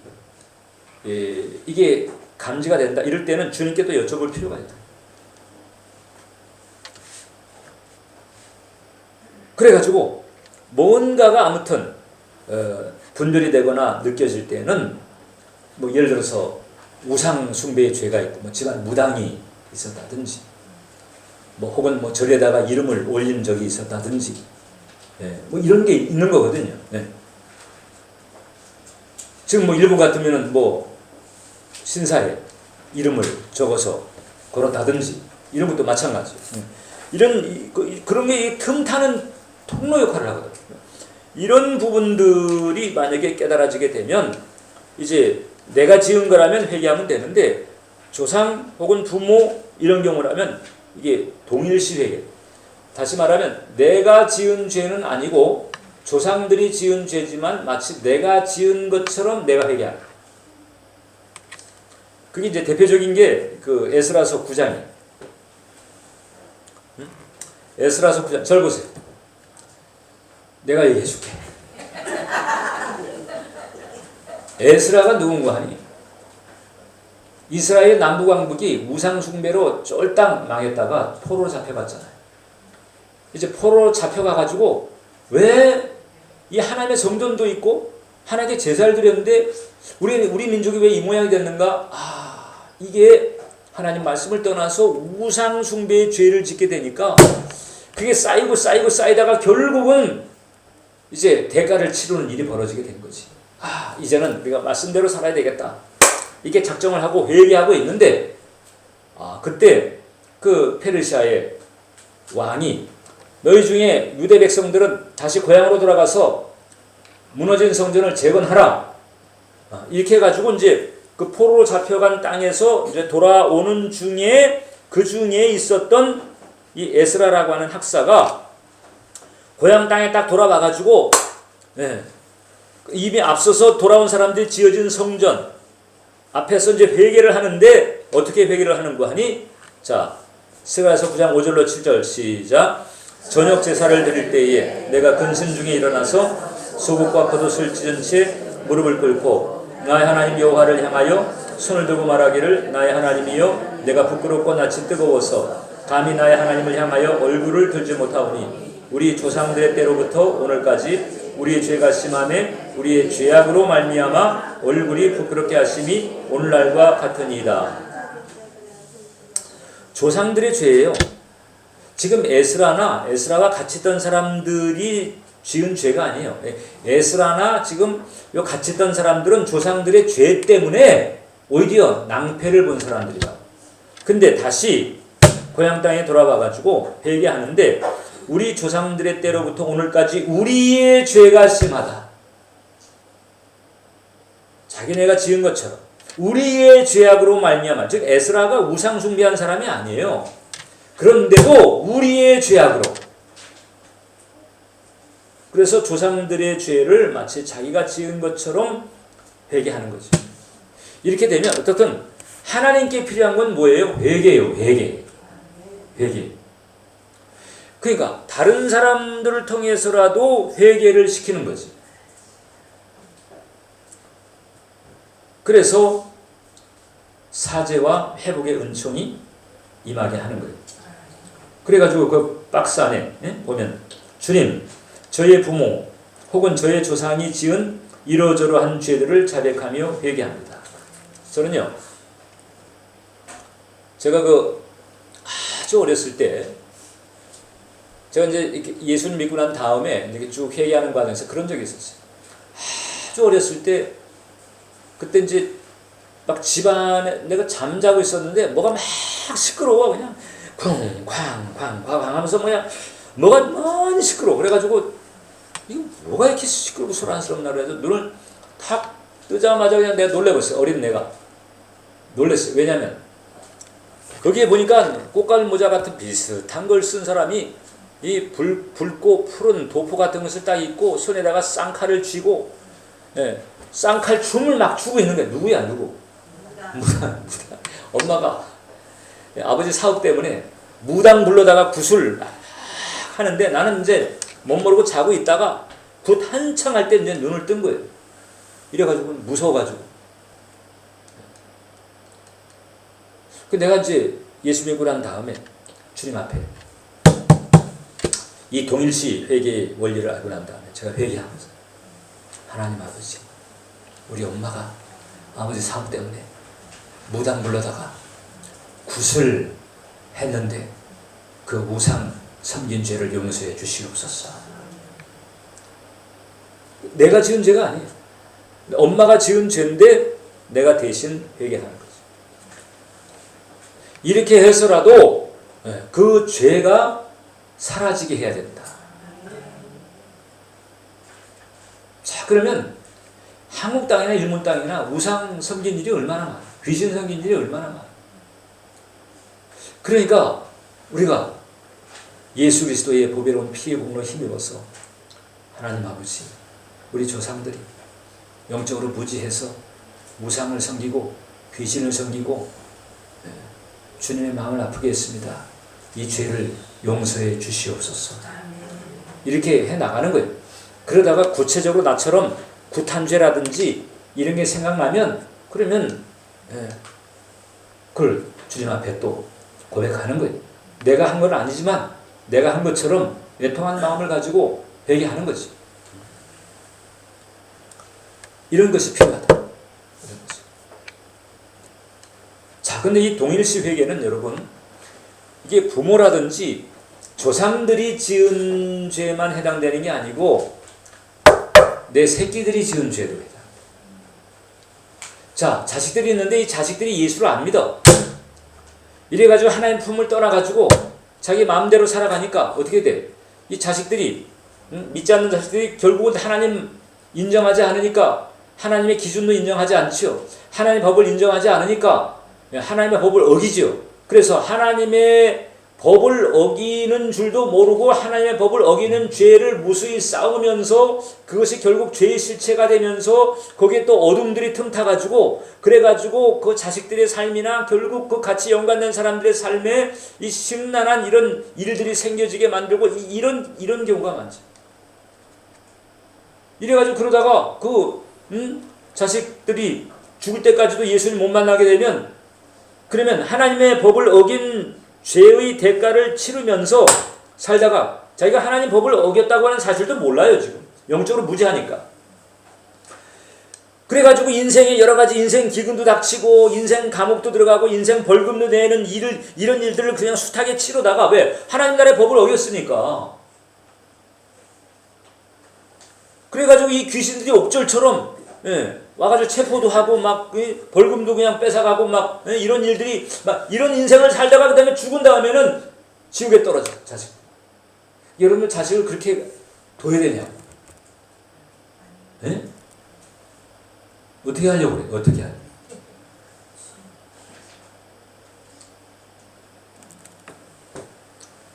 Speaker 4: 이게 감지가 된다. 이럴 때는 주님께 또 여쭤볼 필요가 있다. 그래가지고 뭔가가 아무튼 분별이 되거나 느껴질 때는 뭐 예를 들어서 우상 숭배의 죄가 있고 뭐 집안 무당이 있었다든지 뭐 혹은 뭐 절에다가 이름을 올린 적이 있었다든지 뭐 이런 게 있는 거거든요. 지금 뭐 일본 같으면은 뭐 신사에 이름을 적어서 걸어다든지 이런 것도 마찬가지. 이런 그런 게 틈타는 통로 역할을 하거든요. 이런 부분들이 만약에 깨달아지게 되면 이제 내가 지은 거라면 회개하면 되는데 조상 혹은 부모 이런 경우라면 이게 동일시 회개. 다시 말하면 내가 지은 죄는 아니고 조상들이 지은 죄지만 마치 내가 지은 것처럼 내가 회개하는. 그게 이제 대표적인 게 그 에스라서 9장이에요. 에스라서 9장. 절 보세요. 내가 얘기해 줄게. 에스라가 누군가 하니 이스라엘 남부왕국이 우상숭배로 쫄딱 망했다가 포로로 잡혀갔잖아요. 이제 포로로 잡혀가가지고 왜 이 하나님의 성전도 있고 하나님께 제사를 드렸는데 우리 민족이 왜 이 모양이 됐는가? 이게 하나님 말씀을 떠나서 우상숭배의 죄를 짓게 되니까 그게 쌓이다가 결국은 이제 대가를 치르는 일이 벌어지게 된 거지. 이제는 우리가 말씀대로 살아야 되겠다. 이렇게 작정을 하고 회개하고 있는데 그때 그 페르시아의 왕이 너희 중에 유대 백성들은 다시 고향으로 돌아가서 무너진 성전을 재건하라. 이렇게 해가지고 이제 그 포로로 잡혀간 땅에서 이제 돌아오는 중에 그 중에 있었던 이 에스라라고 하는 학사가 고향 땅에 딱 돌아와가지고 이미 앞서서 돌아온 사람들이 지어진 성전 앞에서 이제 회개를 하는데 어떻게 회개를 하는가 하니 자 스가랴서 9장 5절로 7절 시작. 저녁 제사를 드릴 때에 내가 근심 중에 일어나서 소국과 겉옷을 찢은 채 무릎을 꿇고 나의 하나님 여호와를 향하여 손을 들고 말하기를 나의 하나님이여 내가 부끄럽고 낯이 뜨거워서 감히 나의 하나님을 향하여 얼굴을 들지 못하오니 우리 조상들의 때로부터 오늘까지 우리의 죄가 심함에 우리의 죄악으로 말미암아 얼굴이 부끄럽게 하심이 오늘날과 같으니이다. 조상들의 죄예요. 지금 에스라가 같이 있던 사람들이 지은 죄가 아니에요. 에스라나 지금 요 같이 있던 사람들은 조상들의 죄 때문에 오히려 낭패를 본 사람들이다. 근데 다시 고향 땅에 돌아와가지고 회개하는데 우리 조상들의 때로부터 오늘까지 우리의 죄가 심하다. 자기네가 지은 것처럼 우리의 죄악으로 말미암아, 즉 에스라가 우상 숭배한 사람이 아니에요. 그런데도 우리의 죄악으로. 그래서 조상들의 죄를 마치 자기가 지은 것처럼 회개하는 거죠. 이렇게 되면 어떻든 하나님께 필요한 건 뭐예요? 회개예요. 회개. 그러니까 다른 사람들을 통해서라도 회개를 시키는 거지. 그래서 사죄와 회복의 은총이 임하게 하는 거예요. 그래가지고 그 박스 안에 보면 주님, 저의 부모 혹은 저의 조상이 지은 이러저러한 죄들을 자백하며 회개합니다. 저는요, 제가 그 아주 어렸을 때 제가 이제 이렇게 예수를 믿고 난 다음에 이렇게 쭉 회개하는 과정에서 그런 적이 있었어요. 아주 어렸을 때 그때 이제 막 집안에 내가 잠자고 있었는데 뭐가 막 시끄러워. 그냥 쾅쾅쾅쾅 하면서 뭐가 많이 시끄러워. 그래가지고 이거 뭐가 이렇게 시끄럽고 소란스럽나 그래서 눈을 탁 뜨자마자 그냥 내가 놀래버렸어요. 어린 내가 놀랬어요. 왜냐면 거기에 보니까 꽃갈 모자 같은 비슷한 걸 쓴 사람이 이 붉고 푸른 도포 같은 것을 딱 입고 손에다가 쌍칼을 쥐고 쌍칼 춤을 막 추고 있는 거야. 누구야 누구? 무당. 엄마가 아버지 사업 때문에 무당 불러다가 굿을 막 하는데 나는 이제 못 모르고 자고 있다가 굿 한창 할 때 이제 눈을 뜬 거예요. 이래가지고 무서워가지고. 내가 이제 예수 믿고 난 다음에 주님 앞에 이 동일시 회개의 원리를 알고 난 다음에 제가 회개하면서 하나님 아버지, 우리 엄마가 아버지 사업 때문에 무당 불러다가 굿을 했는데 그 우상 섬긴 죄를 용서해 주시옵소서. 내가 지은 죄가 아니에요. 엄마가 지은 죄인데 내가 대신 회개하는 거죠. 이렇게 해서라도 그 죄가 사라지게 해야 된다. 자, 그러면 한국 땅이나 일본 땅이나 우상 섬긴 일이 얼마나 많아. 귀신 섬긴 일이 얼마나 많아. 그러니까 우리가 예수 그리스도의 보배로운 피의 공로에 힘입어서 하나님 아버지, 우리 조상들이 영적으로 무지해서 우상을 섬기고 귀신을 섬기고 주님의 마음을 아프게 했습니다. 이 죄를 용서해 주시옵소서. 이렇게 해 나가는 거예요. 그러다가 구체적으로 나처럼 구탄죄라든지 이런 게 생각나면 그러면 그걸 주님 앞에 또 고백하는 거예요. 내가 한 건 아니지만 내가 한 것처럼 애통한 마음을 가지고 회개하는 거지. 이런 것이 필요하다. 이런 것이. 자, 근데 이 동일시 회개는 여러분, 이게 부모라든지 조상들이 지은 죄만 해당되는 게 아니고 내 새끼들이 지은 죄도 해당. 자, 자식들이 있는데 이 자식들이 예수를 안 믿어. 이래가지고 하나님 품을 떠나가지고 자기 마음대로 살아가니까 어떻게 돼? 이 자식들이 믿지 않는 자식들이 결국은 하나님 인정하지 않으니까 하나님의 기준도 인정하지 않지요. 하나님의 법을 인정하지 않으니까 하나님의 법을 어기지요. 그래서 하나님의 법을 어기는 줄도 모르고 하나님의 법을 어기는 죄를 무수히 쌓으면서 그것이 결국 죄의 실체가 되면서 거기에 또 어둠들이 틈타가지고 그래가지고 그 자식들의 삶이나 결국 그 같이 연관된 사람들의 삶에 이 심란한 이런 일들이 생겨지게 만들고 이런 경우가 많죠. 이래가지고 그러다가 자식들이 죽을 때까지도 예수님 못 만나게 되면 그러면 하나님의 법을 어긴 죄의 대가를 치르면서 살다가 자기가 하나님 법을 어겼다고 하는 사실도 몰라요. 지금 영적으로 무지하니까. 그래가지고 인생에 여러 가지 인생 기근도 닥치고 인생 감옥도 들어가고 인생 벌금도 내는 이런 일들을 그냥 숱하게 치르다가 왜? 하나님 나라의 법을 어겼으니까. 그래가지고 이 귀신들이 옥절처럼 와가지고 체포도 하고 막 벌금도 그냥 뺏어가고 막 이런 일들이 막 이런 인생을 살다가 그 다음에 죽은 다음에는 지옥에 떨어져. 자식. 여러분 자식을 그렇게 둬야 되냐고. 어떻게 하려고 그래? 어떻게 하려고.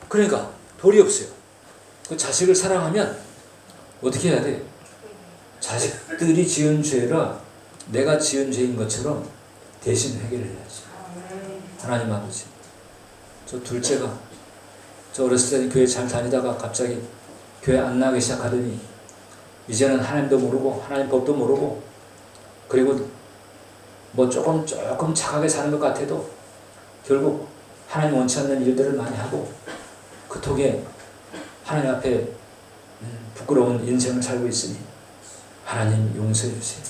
Speaker 4: 그러니까 도리 없어요. 그 자식을 사랑하면 어떻게 해야 돼? 자식들이 지은 죄라 내가 지은 죄인 것처럼 대신 회개를 해야지. 하나님 아버지, 저 둘째가 저 어렸을 때 교회 잘 다니다가 갑자기 교회 안 나가기 시작하더니 이제는 하나님도 모르고 하나님 법도 모르고 그리고 뭐 조금 착하게 사는 것 같아도 결국 하나님 원치 않는 일들을 많이 하고 그 톡에 하나님 앞에 부끄러운 인생을 살고 있으니 하나님 용서해 주세요.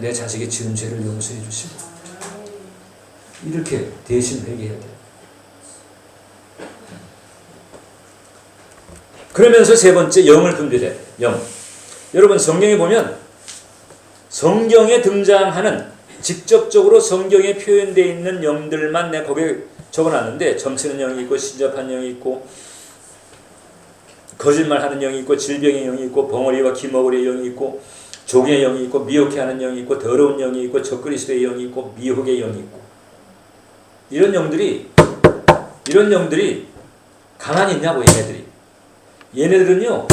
Speaker 4: 내 자식의 지은 죄를 용서해 주시고 이렇게 대신 회개해야 돼요. 그러면서 세 번째 영을 분별해야 돼요. 영. 여러분 성경에 보면 성경에 등장하는 직접적으로 성경에 표현되어 있는 영들만 내가 거기에 적어놨는데 점치는 영이 있고 신접한 영이 있고 거짓말하는 영이 있고 질병의 영이 있고 벙어리와 기머거리의 영이 있고 종의 영이 있고 미혹해 하는 영이 있고 더러운 영이 있고 적그리스도의 영이 있고 미혹의 영이 있고 이런 영들이 가만히 있냐고. 얘네들은요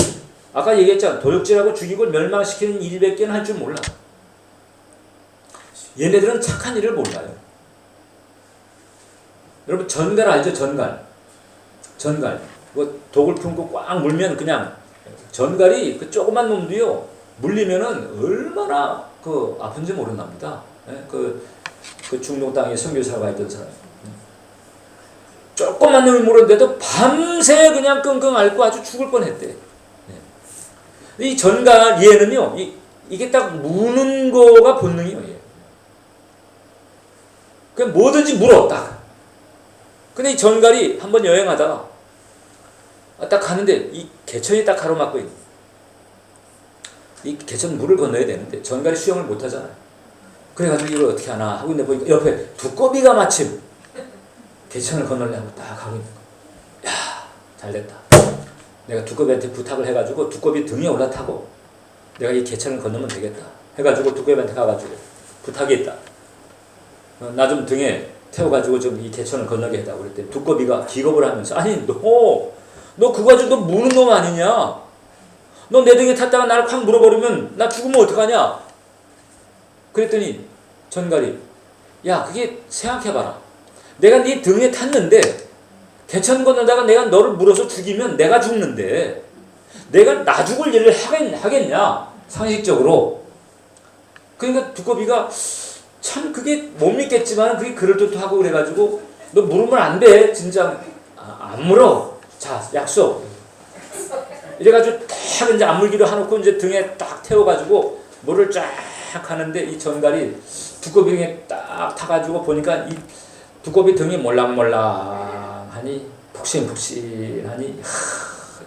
Speaker 4: 아까 얘기했잖아. 도둑질하고 죽이고 멸망시키는 일밖에 할 줄 몰라. 얘네들은 착한 일을 몰라요. 여러분 전갈 알죠? 전갈 뭐 독을 품고 꽉 물면 그냥 전갈이 그 조그만 놈도요 물리면은 얼마나 그 아픈지 모른답니다. 그 중동 땅에 선교사가 있던 사람 조그만 놈이 물었는데도 밤새 그냥 끙끙 앓고 아주 죽을 뻔했대. 이 전갈 얘는요 이게 딱 무는 거가 본능이에요. 그냥 뭐든지 물어 딱. 근데 이 전갈이 한번 여행하다가 딱 가는데 이 개천이 딱 가로막고 있는. 이 개천 물을 건너야 되는데 전갈이 수영을 못 하잖아요. 그래가지고 이걸 어떻게 하나 하고 있는데 보니까 옆에 두꺼비가 마침 개천을 건너려고 딱 하고 있는 거. 야, 잘됐다. 내가 두꺼비한테 부탁을 해가지고 두꺼비 등에 올라타고 내가 이 개천을 건너면 되겠다. 해가지고 두꺼비한테 가가지고 부탁이 있다. 나 좀 등에 태워가지고 좀 이 개천을 건너게 해달라고 그랬더니 두꺼비가 기겁을 하면서 아니 너 그거 가지고 너 무는 놈 아니냐? 너 내 등에 탔다가 나를 확 물어버리면 나 죽으면 어떡하냐? 그랬더니 전갈이 야 그게 생각해봐라. 내가 네 등에 탔는데 개천 건너다가 내가 너를 물어서 죽이면 내가 죽는데 내가 나 죽을 일을 하겠냐? 상식적으로. 그러니까 두꺼비가 참 그게 못 믿겠지만 그게 그럴듯하고 그래가지고 너 물으면 안 돼. 진짜 안 물어. 자 약속. 이래가지고 딱 이제 안 물기로 해놓고 이제 등에 딱 태워가지고 물을 쫙 하는데 이 전갈이 두꺼비 등에 딱 타가지고 보니까 이 두꺼비 등이 몰랑몰랑하니 푹신푹신하니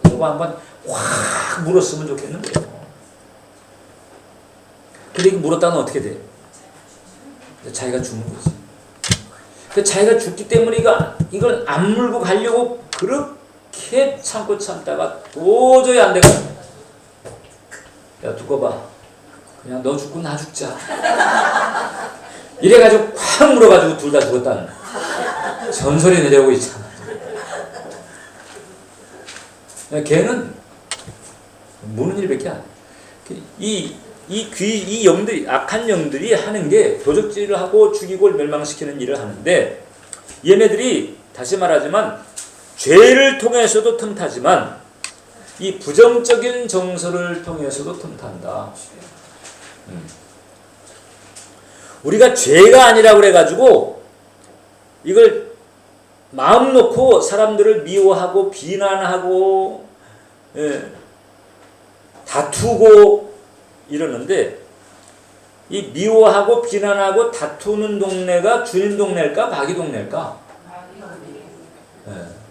Speaker 4: 이거 한번 확 물었으면 좋겠는 거예요. 근데 이거 물었다면 어떻게 돼? 자기가 죽는 거지. 그 자기가 죽기 때문에 이걸 안 물고 가려고 그렇게 참고 참다가 도저히 안 되고 야 두꺼봐 그냥 너 죽고 나 죽자 이래가지고 확 물어가지고 둘 다 죽었다는 전설이 내려오고 있잖아. 걔는 무는 일밖에 안 해. 이 영들이, 악한 영들이 하는 게 도적질을 하고 죽이고 멸망시키는 일을 하는데 얘네들이 다시 말하지만 죄를 통해서도 틈타지만 이 부정적인 정서를 통해서도 틈탄다. 우리가 죄가 아니라고 그래가지고 이걸 마음 놓고 사람들을 미워하고 비난하고 다투고 이러는데 이 미워하고 비난하고 다투는 동네가 주님 동네일까 마귀 동네일까?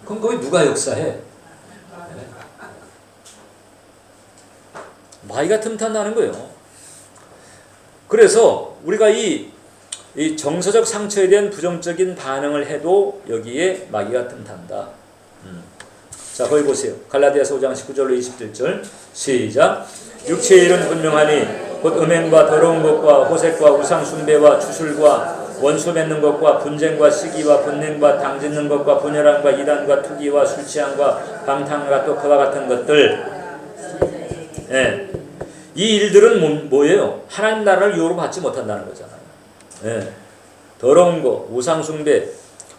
Speaker 4: 그럼 거기 누가 역사해? 마귀가 틈탄다는 거예요. 그래서 우리가 이 정서적 상처에 대한 부정적인 반응을 해도 여기에 마귀가 틈탄다. 자, 거기 보세요. 갈라디아서 5장 19절로 27절 시작. 육체의 일은 분명하니 곧 음행과 더러운 것과 호색과 우상 숭배와 주술과 원수 맺는 것과 분쟁과 시기와 분냉과 당짓는 것과 분열함과 이단과 투기와 술 취함과 방탕과 또 그와 같은 것들. 예. 이 일들은 뭐예요? 하나님 나라를 유혹으로 받지 못한다는 거잖아요. 예. 더러운 거, 우상 숭배,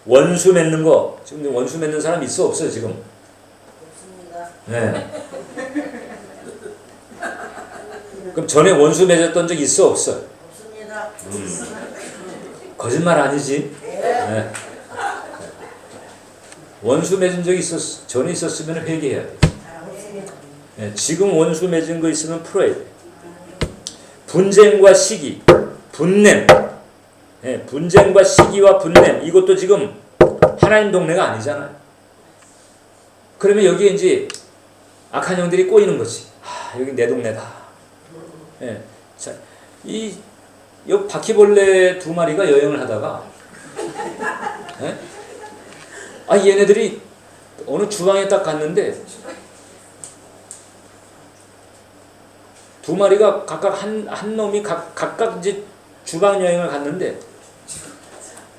Speaker 4: 원수 맺는 거. 지금 원수 맺는 사람 있어 없어요 지금? 없습니다. 예. 그럼 전에 원수 맺었던 적 있어 없어? 없습니다. 거짓말 아니지? 네. 원수 맺은 적이 전에 있었으면 회개해야 돼. 네. 지금 원수 맺은 거 있으면 풀어야 돼. 분쟁과 시기, 분냄. 네. 분쟁과 시기와 분냄. 이것도 지금 하나님 동네가 아니잖아요. 그러면 여기에 이제 악한 영들이 꼬이는 거지. 여기 내 동네다. 예. 자, 이 바퀴벌레 2마리가 여행을 하다가, 예? 얘네들이 어느 주방에 딱 갔는데, 2마리가 각각 한 놈이 각각 이제 주방 여행을 갔는데,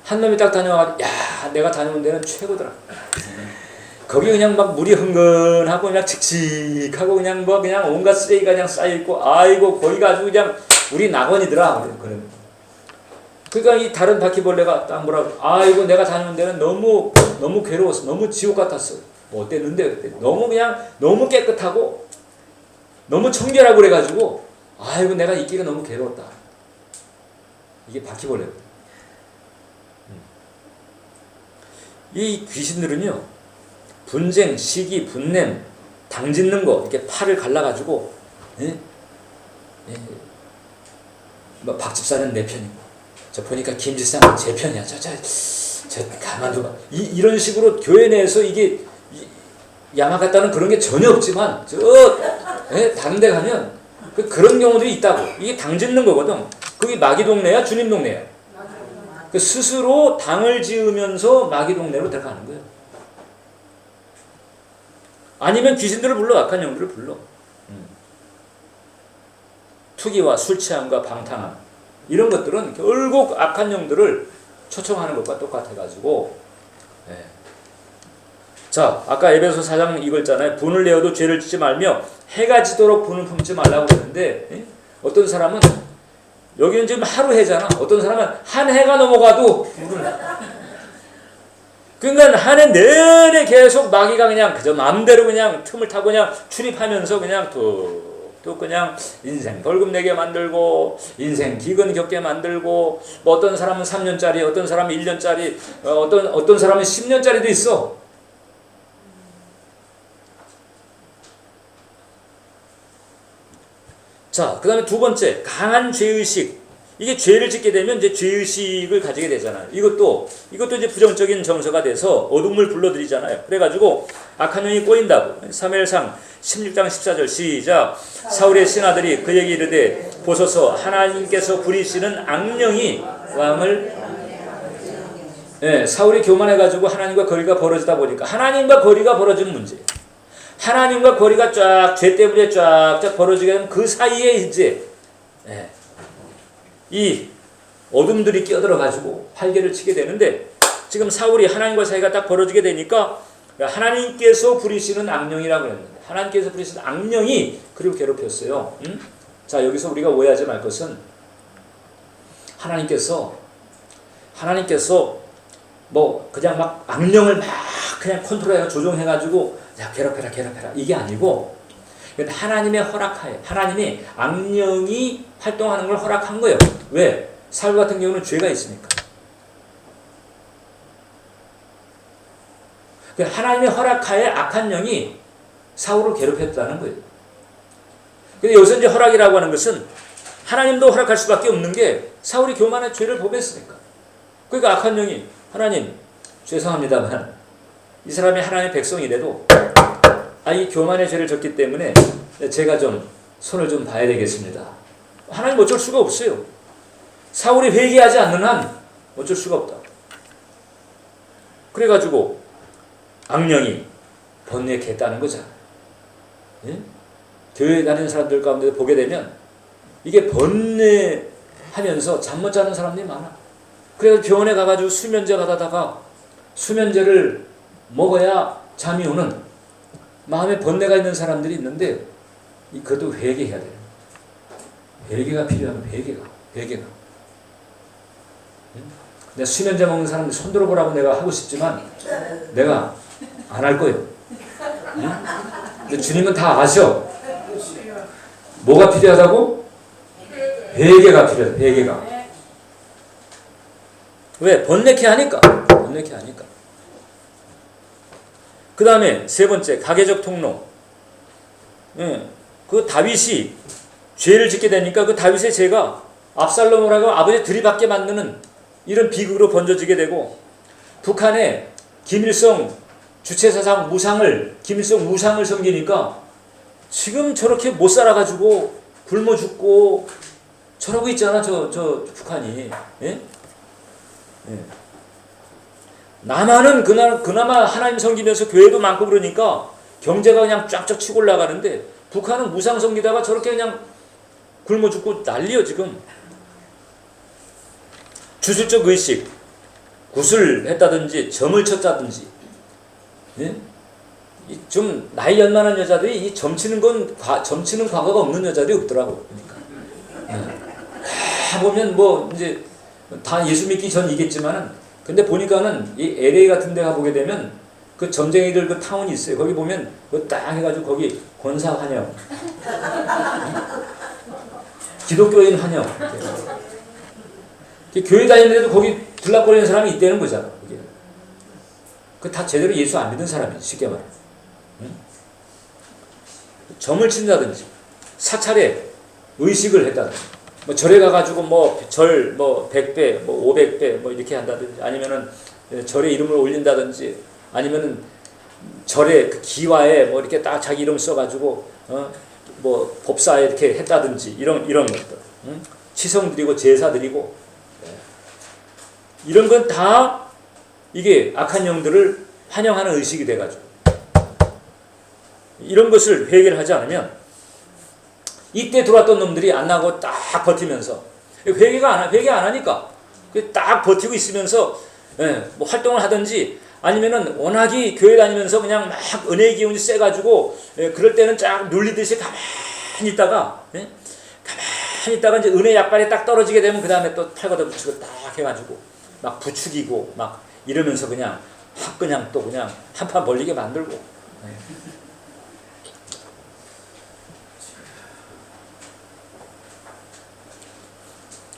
Speaker 4: 한 놈이 딱 다녀와가지고, 야, 내가 다녀온 데는 최고더라. 거기 그냥 막 물이 흥건하고 그냥 칙칙하고 그냥 그냥 온갖 쓰레기가 그냥 쌓여있고 아이고 거기가 아주 그냥 우리 낙원이더라. 그러니까 이 다른 바퀴벌레가 딱 뭐라고 아이고 내가 다니는 데는 너무 괴로웠어. 너무 지옥 같았어. 뭐 어땠는데 그때 너무 그냥 너무 깨끗하고 너무 청결하고 그래가지고 아이고 내가 있기가 너무 괴로웠다. 이게 바퀴벌레거든. 이 귀신들은요 분쟁, 시기, 분냄, 당짓는 거 이렇게 팔을 갈라가지고 뭐 박 집사는 내 편이고 저 보니까 김 집사는 제 편이야. 저 가만둬봐. 이런 식으로 교회 내에서 이게 야마가타는 그런 게 전혀 없지만 다른 데 가면 그런 경우들이 있다고. 이게 당짓는 거거든. 그게 마귀 동네야 주님 동네야? 그 스스로 당을 지으면서 마귀 동네로 들어가는 거예요. 아니면 귀신들을 불러, 악한 영들을 불러. 투기와 술 취함과 방탕함 이런 것들은 결국 악한 영들을 초청하는 것과 똑같아가지고. 네. 자, 아까 에베소 4장 이거 있잖아요. 분을 내어도 죄를 짓지 말며 해가 지도록 분을 품지 말라고 했는데, 예? 어떤 사람은 여기는 지금 하루 해잖아. 어떤 사람은 한 해가 넘어가도 분을. 그러니까 한 해 내내 계속 마귀가 그냥 그저 마음대로 그냥 틈을 타고 그냥 출입하면서 그냥 또 그냥 인생 벌금 내게 만들고 인생 기근 겪게 만들고 뭐 어떤 사람은 3년짜리 어떤 사람은 1년짜리 어떤 사람은 10년짜리도 있어. 자, 그 다음에 두 번째, 강한 죄의식. 이게 죄를 짓게 되면 이제 죄의식을 가지게 되잖아요. 이것도 이제 부정적인 정서가 돼서 어둠을 불러들이잖아요. 그래가지고 악한 영이 꼬인다고. 사무엘상 16장 14절 시작. 사울의 신하들이 그에게 이르되 보소서 하나님께서 부리시는 악령이 왕을. 네, 사울이 교만해가지고 하나님과 거리가 벌어지다 보니까 하나님과 거리가 벌어지는 문제. 하나님과 거리가 쫙 죄 때문에 쫙 벌어지게 되면 그 사이에 이제 이 어둠들이 끼어들어가지고 활개를 치게 되는데 지금 사울이 하나님과 사이가 딱 벌어지게 되니까 하나님께서 부리시는 악령이라고 했는데 하나님께서 부리시는 악령이 그리고 괴롭혔어요. 자, 여기서 우리가 오해하지 말 것은 하나님께서 뭐 그냥 막 악령을 막 그냥 컨트롤해서 조종해가지고 야 괴롭혀라 이게 아니고 하나님의 허락하에 하나님이 악령이 활동하는 걸 허락한 거예요. 왜? 사울 같은 경우는 죄가 있으니까. 하나님의 허락하에 악한 영이 사울을 괴롭혔다는 거예요. 근데 여기서 이제 허락이라고 하는 것은 하나님도 허락할 수밖에 없는 게 사울이 교만한 죄를 범했으니까. 그러니까 악한 영이 하나님 죄송합니다만 이 사람이 하나님의 백성이라도 이 교만의 죄를 졌기 때문에 제가 좀 손을 좀 봐야 되겠습니다. 하나님 어쩔 수가 없어요. 사울이 회개하지 않는 한 어쩔 수가 없다. 그래가지고 악령이 번뇌했다는 거잖아요. 예? 교회 다니는 사람들 가운데 보게 되면 이게 번뇌하면서 잠 못 자는 사람들이 많아. 그래서 병원에 가가지고 수면제 받아다가 수면제를 먹어야 잠이 오는 마음에 번뇌가 있는 사람들이 있는데 그것도 회개해야 돼요. 회개가 필요하면 회개가. 내가 수면제 먹는 사람들 손 들어보라고 내가 하고 싶지만 내가 안 할 거예요. 근데 주님은 다 아셔. 뭐가 필요하다고? 회개가 필요해. 회개가. 왜? 번뇌케 하니까. 그 다음에 세 번째, 가계적 통로. 그 다윗이 죄를 짓게 되니까 그 다윗의 죄가 압살롬을 하고 아버지 들이받게 만드는 이런 비극으로 번져지게 되고 북한에 김일성 주체사상 김일성 무상을 섬기니까 지금 저렇게 못 살아가지고 굶어 죽고 저러고 있잖아, 저 북한이. 예? 예. 남한은 그나마 하나님 섬기면서 교회도 많고 그러니까 경제가 그냥 쫙쫙 치고 올라가는데 북한은 무상 섬기다가 저렇게 그냥 굶어 죽고 난리요 지금. 주술적 의식, 구슬했다든지 점을 쳤다든지, 예? 좀 나이 연만한 여자들이 이 점치는 과거가 없는 여자들이 없더라고. 그러니까 다 보면 뭐 이제 다 예수 믿기 전이겠지만은 근데 보니까는 이 LA 같은 데 가보게 되면 그 점쟁이들 그 타운이 있어요. 거기 보면 딱 해가지고 거기 권사 환영, 기독교인 환영. 교회 다니는데도 거기 들락거리는 사람이 있다는 거잖아. 그 다 제대로 예수 안 믿는 사람이지, 쉽게 말해. 응? 점을 친다든지 사찰에 의식을 했다든지 뭐 절에 가가지고 뭐 100배, 뭐 500배 뭐 이렇게 한다든지 아니면은 절에 이름을 올린다든지 아니면은 절에 그 기와에 뭐 이렇게 딱 자기 이름 써가지고 뭐 법사에 이렇게 했다든지 이런 것들. 응? 치성 드리고 제사 드리고 이런 건 다 이게 악한 영들을 환영하는 의식이 돼가지고 이런 것을 회개를 하지 않으면 이때 들어왔던 놈들이 안 나고 딱 버티면서 회개 안 하니까 딱 버티고 있으면서 뭐 활동을 하든지 아니면은 워낙이 교회 다니면서 그냥 막 은혜의 기운이 세가지고 그럴 때는 쫙 눌리듯이 가만히 있다가 이제 은혜 약발이 딱 떨어지게 되면 그 다음에 또 팔 걷어 붙이고 딱 해가지고 막 부추기고 막 이러면서 그냥 또 그냥 한판 벌리게 만들고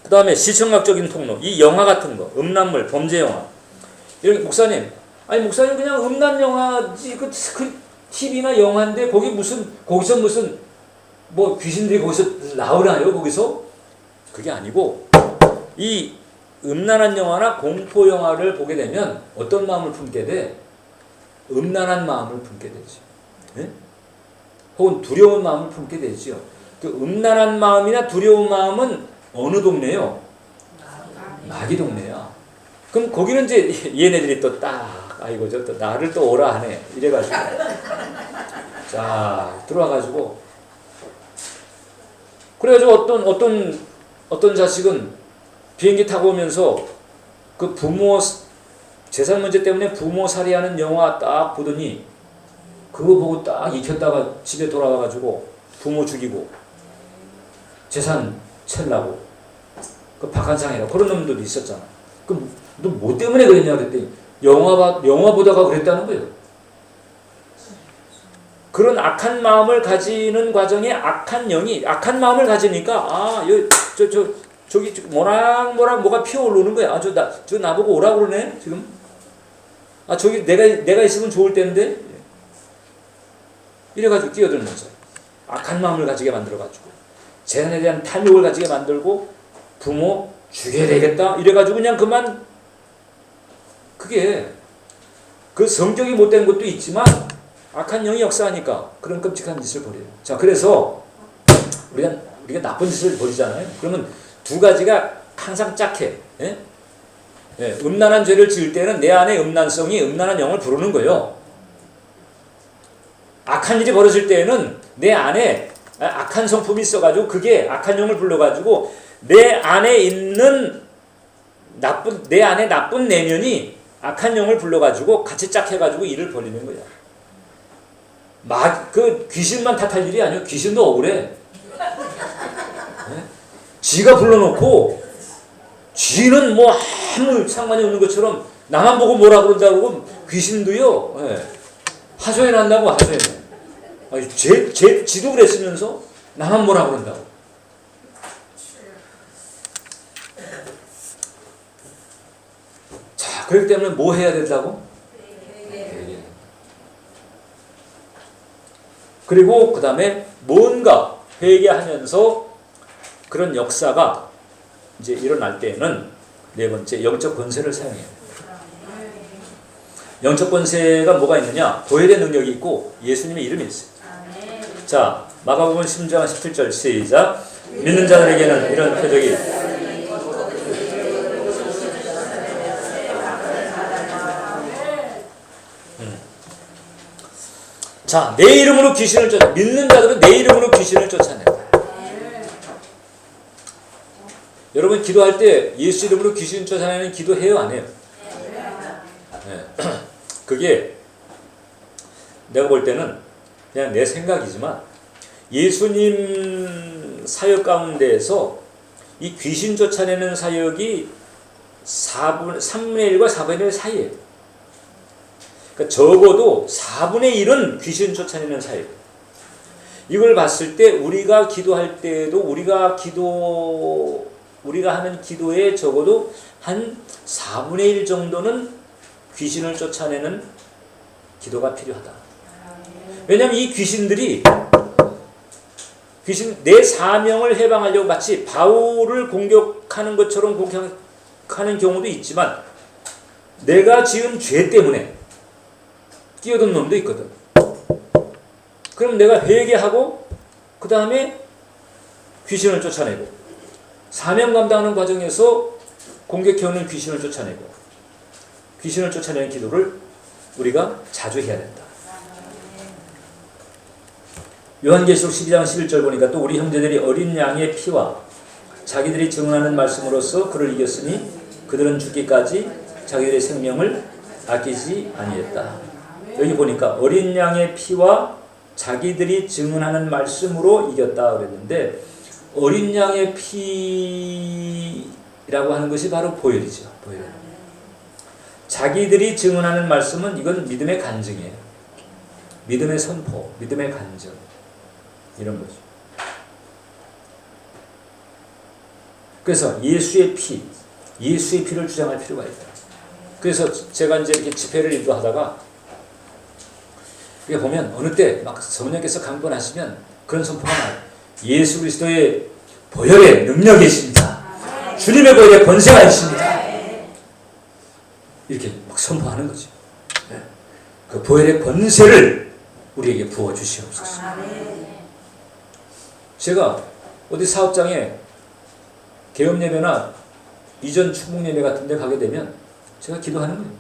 Speaker 4: 그 다음에 시청각적인 폭로, 이 영화 같은 거, 음란물, 범죄 영화. 이런 목사님 그냥 음란 영화지 그 TV나 영화인데 거기서 무슨 뭐 귀신들이 거기서 나오나요? 거기서 그게 아니고 이 음란한 영화나 공포 영화를 보게 되면 어떤 마음을 품게 돼? 음란한 마음을 품게 되지. 네? 혹은 두려운 마음을 품게 되지요. 그 음란한 마음이나 두려운 마음은 어느 동네요? 마귀 동네야. 그럼 거기는 이제 얘네들이 또 딱 아이고 저 또 나를 또 오라 하네 이래가지고 자 들어와가지고 그래가지고 어떤 자식은 비행기 타고 오면서 그 부모 재산 문제 때문에 부모 살해하는 영화 딱 보더니 그거 보고 딱 익혔다가 집에 돌아와가지고 부모 죽이고 재산 채려고 그 박한상이라고 그런 놈들도 있었잖아. 그럼 너 뭐 때문에 그랬냐 그랬더니 영화 보다가 그랬다는 거예요. 그런 악한 마음을 가지는 과정에 악한 영이 악한 마음을 가지니까 저기 모락모락 뭐가 피어오르는 거야. 저 나보고 오라고 그러네 지금. 저기 내가 있으면 좋을 텐데 이래가지고 끼어들면서 악한 마음을 가지게 만들어가지고 재산에 대한 탐욕을 가지게 만들고 부모 죽여야 되겠다 이래가지고 그냥 그만 그게 그 성격이 못된 것도 있지만 악한 영이 역사하니까 그런 끔찍한 짓을 벌여요. 자 그래서 우리가 나쁜 짓을 벌이잖아요. 그러면 두 가지가 항상 짝해. 음란한 죄를 지을 때는 내 안에 음란성이 음란한 영을 부르는 거예요. 악한 일이 벌어질 때에는 내 안에 악한 성품이 있어가지고 그게 악한 영을 불러가지고 내 안에 있는 내 안에 나쁜 내면이 악한 영을 불러가지고 같이 짝해가지고 일을 벌이는 거야. 그 귀신만 탓할 일이 아니고 귀신도 억울해. 지가 불러놓고 지는 뭐 아무 상관이 없는 것처럼 나만 보고 뭐라 그런다고 귀신도요. 하소연 한다고 하소연. 지도 그랬으면서 나만 뭐라 그런다고. 자, 그렇기 때문에 뭐 해야 된다고? 그리고 그 다음에 뭔가 회개하면서 그런 역사가 이제 일어날 때에는 네 번째 영적 권세를 사용해요. 영적 권세가 뭐가 있느냐? 보혈의 능력이 있고 예수님의 이름이 있어요. 자, 마가복음 10장 17절 시작. 믿는 자들에게는 이런 표적이 자, 내 이름으로 귀신을 쫓아 믿는 자들은 내 이름으로 귀신을 쫓아낸다. 여러분 기도할 때 예수 이름으로 귀신 쫓아내는 기도해요 안 해요? 네. 그게 내가 볼 때는 그냥 내 생각이지만 예수님 사역 가운데에서 이 귀신 쫓아내는 사역이 3분의 1과 4분의 1 사이에요. 그러니까 적어도 4분의 1은 귀신 쫓아내는 사역. 이걸 봤을 때 우리가 기도할 때도 우리가 하는 기도에 적어도 한 4분의 1 정도는 귀신을 쫓아내는 기도가 필요하다. 왜냐하면 이 귀신들이 내 사명을 해방하려고 마치 바울을 공격하는 것처럼 공격하는 경우도 있지만 내가 지은 죄 때문에 끼어든 놈도 있거든. 그럼 내가 회개하고 그 다음에 귀신을 쫓아내고 사명 감당하는 과정에서 공격해오는 귀신을 쫓아내고 귀신을 쫓아내는 기도를 우리가 자주 해야 된다. 요한계시록 12장 11절 보니까 또 우리 형제들이 어린 양의 피와 자기들이 증언하는 말씀으로써 그를 이겼으니 그들은 죽기까지 자기들의 생명을 아끼지 아니했다. 여기 보니까 어린 양의 피와 자기들이 증언하는 말씀으로 이겼다 그랬는데 어린 양의 피라고 하는 것이 바로 보혈이죠. 보혈. 자기들이 증언하는 말씀은 이건 믿음의 간증이에요. 믿음의 선포, 믿음의 간증 이런 거죠. 그래서 예수의 피를 주장할 필요가 있다. 그래서 제가 이제 이렇게 집회를 인도하다가 이게 보면 어느 때 막 성령께서 강권하시면 그런 선포가 나요. 예수 그리스도의 보혈의 능력이 있습니다. 주님의 보혈의 권세가 있습니다. 이렇게 막 선포하는 거죠. 그 보혈의 권세를 우리에게 부어 주시옵소서. 제가 어디 사업장에 개업 예배나 이전 축복 예배 같은 데 가게 되면 제가 기도하는 거예요.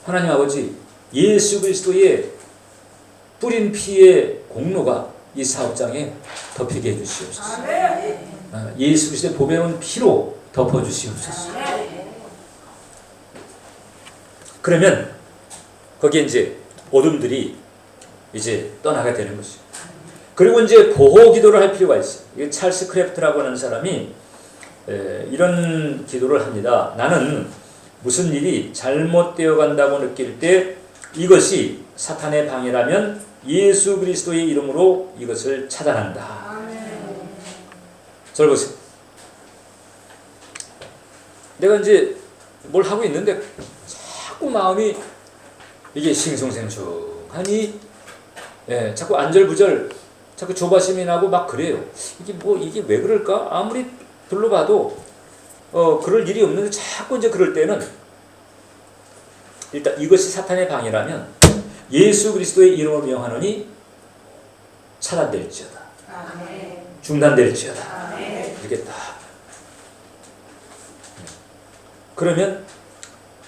Speaker 4: 하나님 아버지, 예수 그리스도의 뿌린 피의 공로가 이 사업장에 덮이게 해주시옵소서. 예수 그리스도의 보배로운 피로 덮어주시옵소서. 그러면 거기에 이제 어둠들이 이제 떠나게 되는 것이죠. 그리고 이제 보호 기도를 할 필요가 있어요. 이게 찰스 크래프트라고 하는 사람이 이런 기도를 합니다. 나는 무슨 일이 잘못되어 간다고 느낄 때 이것이 사탄의 방해라면 예수 그리스도의 이름으로 이것을 차단한다. 저를 보세요. 내가 이제 뭘 하고 있는데 자꾸 마음이 이게 싱숭생숭하니 자꾸 안절부절 자꾸 조바심이 나고 막 그래요. 이게 왜 그럴까? 아무리 둘러봐도 그럴 일이 없는데 자꾸 이제 그럴 때는 일단 이것이 사탄의 방해라면 예수 그리스도의 이름으로 명하노니 차단될지어다. 중단될지어다. 이렇게 딱. 그러면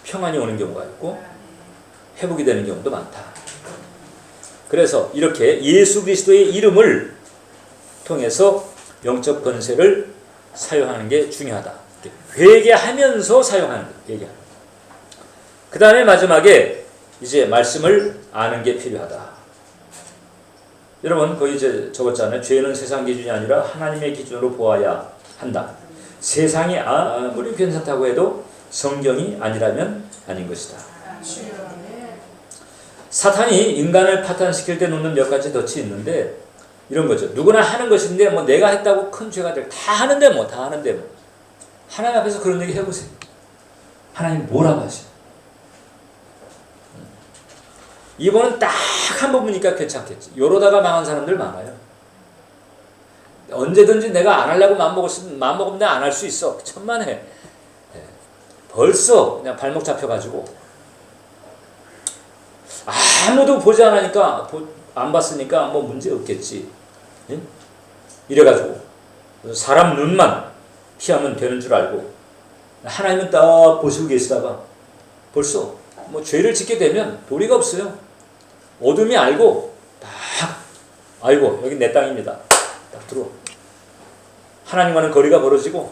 Speaker 4: 평안이 오는 경우가 있고 회복이 되는 경우도 많다. 그래서 이렇게 예수 그리스도의 이름을 통해서 영적 권세를 사용하는 게 중요하다. 회개하면서 사용하는 거. 회개하는 거. 그 다음에 마지막에 이제 말씀을 아는 게 필요하다. 여러분 거기 이제 적었잖아요. 죄는 세상 기준이 아니라 하나님의 기준으로 보아야 한다. 세상이 아무리 괜찮다고 해도 성경이 아니라면 아닌 것이다. 사탄이 인간을 파탄시킬 때 놓는 몇 가지 덫이 있는데 이런 거죠. 누구나 하는 것인데 뭐 내가 했다고 큰 죄가 될 다 하는데 뭐 하나님 앞에서 그런 얘기 해보세요. 하나님 뭐라고 하시요? 이번은 딱 한 번 보니까 괜찮겠지. 요러다가 망한 사람들 많아요. 언제든지 내가 안 하려고 마음먹으면 내가 안 할 수 있어. 천만에. 벌써 그냥 발목 잡혀가지고 아무도 보지 않으니까 안 봤으니까 뭐 문제 없겠지. 이래가지고 사람 눈만 피하면 되는 줄 알고 하나님은 딱 보시고 계시다가 벌써 뭐 죄를 짓게 되면 도리가 없어요. 어둠이 알고 딱 아이고 여기 내 땅입니다. 딱 들어와. 하나님과는 거리가 벌어지고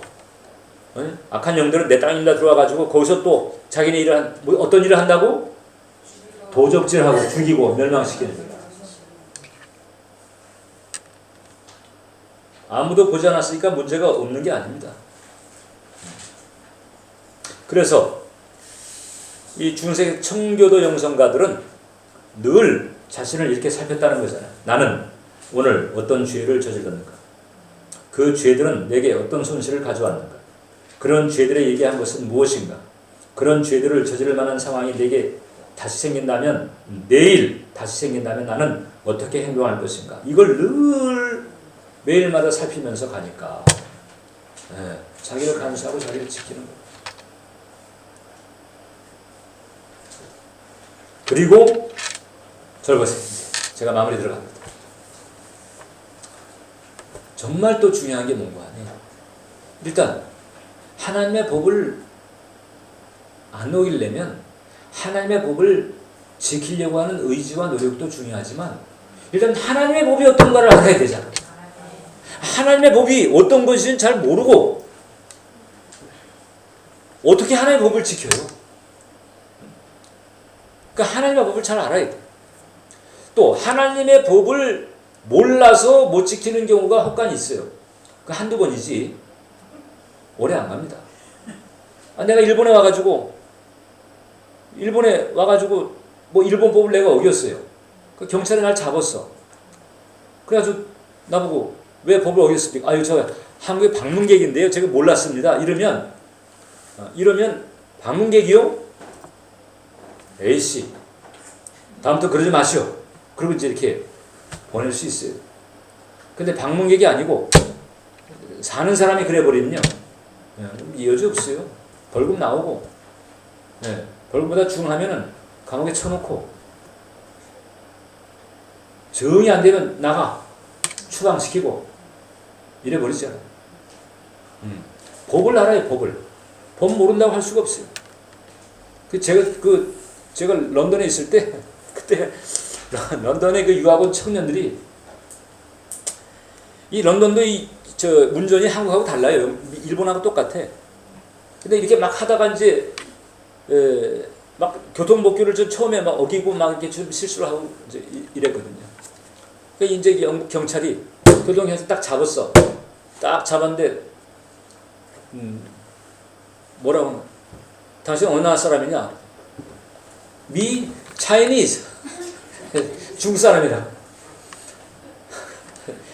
Speaker 4: 악한 영들은 내 땅입니다 들어와가지고 거기서 또 자기네 일을 어떤 일을 한다고? 도적질하고 죽이고 멸망시키는 거예요. 아무도 보지 않았으니까 문제가 없는 게 아닙니다. 그래서 이 중세 청교도 영성가들은 늘 자신을 이렇게 살폈다는 거잖아요. 나는 오늘 어떤 죄를 저질렀는가? 그 죄들은 내게 어떤 손실을 가져왔는가? 그런 죄들에 얘기한 것은 무엇인가? 그런 죄들을 저지를 만한 상황이 내게 다시 생긴다면 내일 다시 생긴다면 나는 어떻게 행동할 것인가? 이걸 늘 매일마다 살피면서 가니까 자기를 감수하고 자기를 지키는 거예요. 그리고 저를 보세요. 제가 마무리 들어갑니다. 정말 또 중요한 게 뭔가 아니에요. 일단 하나님의 법을 안 놓이려면 하나님의 법을 지키려고 하는 의지와 노력도 중요하지만 일단 하나님의 법이 어떤가를 알아야 되잖아. 하나님의 법이 어떤 것인지는 잘 모르고 어떻게 하나님의 법을 지켜요? 그러니까 하나님의 법을 잘 알아야 돼. 또 하나님의 법을 몰라서 못 지키는 경우가 혹간 있어요. 그 한두 번이지 오래 안 갑니다. 내가 일본에 와가지고 뭐 일본 법을 내가 어겼어요. 그 경찰이 날 잡았어. 그래가지고 나보고 왜 법을 어겼습니까? 아유 저 한국의 방문객인데요. 제가 몰랐습니다. 이러면 방문객이요? 에이씨 다음부터 그러지 마시오. 그리고 이제 이렇게 보낼 수 있어요. 근데 방문객이 아니고 사는 사람이 그래버리면요 여지 없어요. 벌금 나오고 벌금보다 중하면은 감옥에 쳐놓고 정이 안 되면 나가 추방시키고 이래버리잖아요. 법을 알아요. 법 모른다고 할 수가 없어요. 제가 런던에 있을 때 그때 런던의 그 유학원 청년들이 이 런던도 문전이 한국하고 달라요. 일본하고 똑같아. 근데 이렇게 막 하다가 이제 막 교통법규를 좀 처음에 막 어기고 막 이렇게 좀 실수를 하고 이제 이랬거든요. 그러니까 이제 영국 경찰이 교통에서 딱 잡았어. 딱 잡았는데 뭐라고 하면 당신 어느 나라 사람이냐? 미 차이니즈 중국 사람이라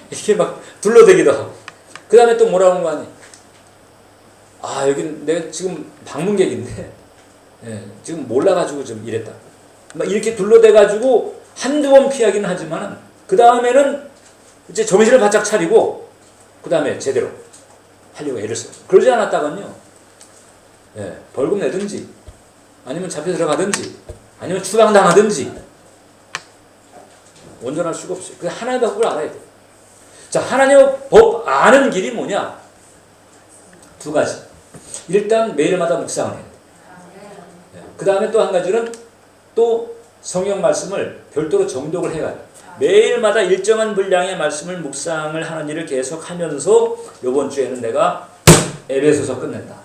Speaker 4: 이렇게 막 둘러대기도 하고 그 다음에 또 뭐라고 하는 거 아니? 여기 내가 지금 방문객인데 지금 몰라가지고 좀 이랬다. 막 이렇게 둘러대가지고 한두 번 피하기는 하지만 그 다음에는 이제 정신을 바짝 차리고 그 다음에 제대로 하려고 애를 써요. 그러지 않았다간요 벌금 내든지 아니면 잡혀 들어가든지 아니면 추방당하든지 온전할 수가 없어요. 그 하나님의 법을 알아야 돼요. 자, 하나님의 법 아는 길이 뭐냐? 두 가지. 일단 매일마다 묵상을 해야 돼요. 그 다음에 또 한 가지는 또 성경 말씀을 별도로 정독을 해야 돼요. 매일마다 일정한 분량의 말씀을 묵상을 하는 일을 계속하면서 이번 주에는 내가 에베소서 끝낸다.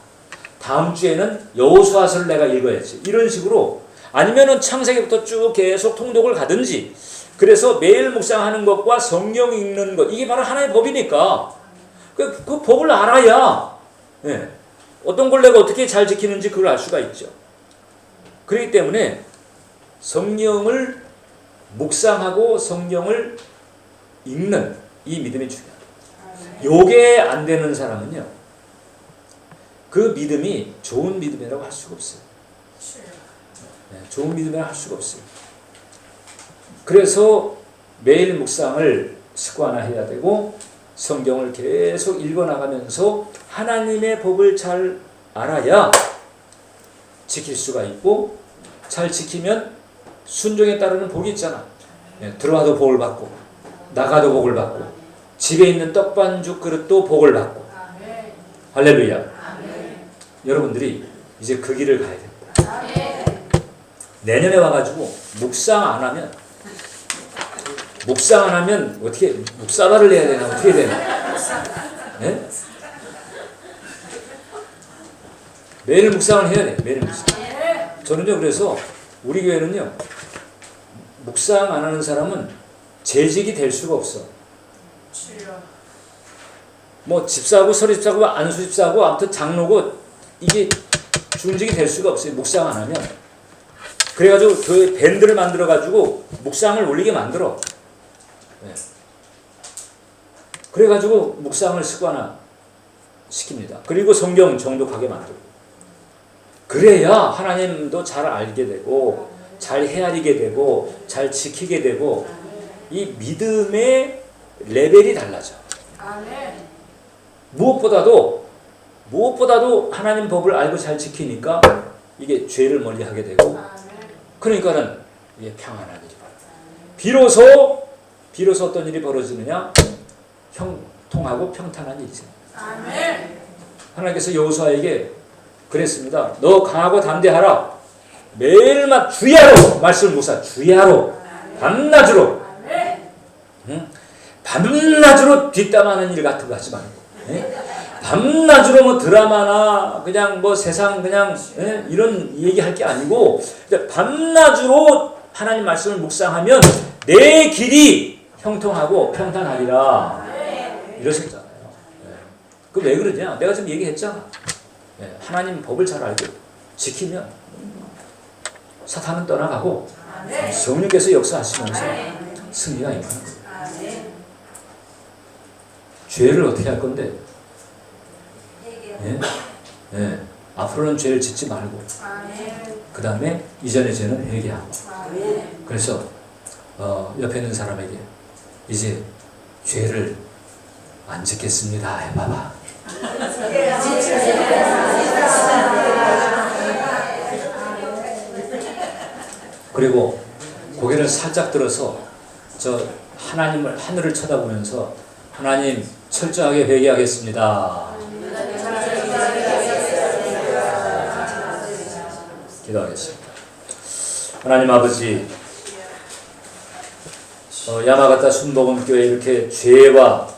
Speaker 4: 다음 주에는 여호수아서를 내가 읽어야지. 이런 식으로 아니면은 창세기부터 쭉 계속 통독을 가든지 그래서 매일 묵상하는 것과 성경 읽는 것 이게 바로 하나의 법이니까 그 법을 알아야 어떤 걸 내가 어떻게 잘 지키는지 그걸 알 수가 있죠. 그렇기 때문에 성경을 묵상하고 성경을 읽는 이 믿음이 중요합니다. 요게 안 되는 사람은요 그 믿음이 좋은 믿음이라고 할 수가 없어요. 좋은 믿음이라고 할 수가 없어요. 그래서 매일 묵상을 습관화해야 되고 성경을 계속 읽어나가면서 하나님의 법을 잘 알아야 지킬 수가 있고 잘 지키면 순종에 따르는 복이 있잖아. 들어와도 복을 받고 나가도 복을 받고 집에 있는 떡반죽 그릇도 복을 받고 할렐루야. 여러분들이 이제 그 길을 가야 됩니다. 내년에 와가지고 묵상 안 하면 어떻게 묵사발을 내야 되나 어떻게 되나? 네? 매일 묵상을 해야 돼. 매일 묵상. 저는요 그래서 우리 교회는요 묵상 안 하는 사람은 재직이 될 수가 없어. 뭐 집사고 서리집사고 안수집사고 아무튼 장로고 이게 중직이 될 수가 없어요. 묵상 안 하면. 그래가지고 교회 밴드를 만들어가지고 묵상을 올리게 만들어. 그래가지고 묵상을 습관화 시킵니다. 그리고 성경 정독하게 만들고. 그래야 하나님도 잘 알게 되고 잘 헤아리게 되고 잘 지키게 되고 이 믿음의 레벨이 달라져. 무엇보다도 하나님 법을 알고 잘 지키니까 이게 죄를 멀리하게 되고 그러니까는 이게 평안하게 되고 비로소 어떤 일이 벌어지느냐? 형통하고 평탄한 일이 생깁니다. 하나님께서 여호수아에게 그랬습니다. 너 강하고 담대하라. 매일만 주야로 말씀을 묵상. 주야로 밤낮으로. 응? 밤낮으로 뒷담하는 일 같은 거 하지 말고. 밤낮으로 뭐 드라마나 그냥 뭐 세상 그냥 이런 얘기할 게 아니고 밤낮으로 하나님 말씀을 묵상하면 내 길이 형통하고 평탄하리라 이러셨잖아요. 그 왜 그러냐? 내가 지금 얘기했잖아. 하나님 법을 잘 알고 지키면 사탄은 떠나가고 성령께서 역사하시면서 승리가 임하는 거예요. 죄를 어떻게 할 건데? 앞으로는 죄를 짓지 말고 그 다음에 이전의 죄는 회개하고. 그래서 옆에 있는 사람에게 이제 죄를 안 짓겠습니다 해봐봐. 그리고 고개를 살짝 들어서 저 하나님을 하늘을 쳐다보면서 하나님 철저하게 회개하겠습니다. 기도하겠습니다. 하나님 아버지, 야마가타 순복음교회 이렇게 죄와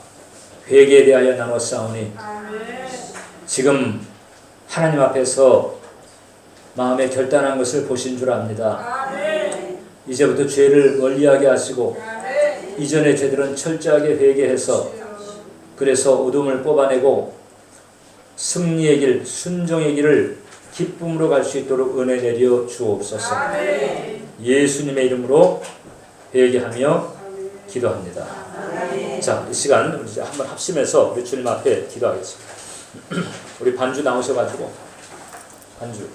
Speaker 4: 회개에 대하여 나눠 싸우니 지금 하나님 앞에서 마음에 결단한 것을 보신 줄 압니다. 이제부터 죄를 멀리하게 하시고 이전의 죄들은 철저하게 회개해서 그래서 어둠을 뽑아내고 승리의 길, 순종의 길을 기쁨으로 갈 수 있도록 은혜 내려 주옵소서. 예수님의 이름으로 회개하며 기도합니다. 자, 이 시간 우리 이제 한번 합심해서 우리 주님 앞에 기도하겠습니다. 우리 반주 나오셔가지고 반주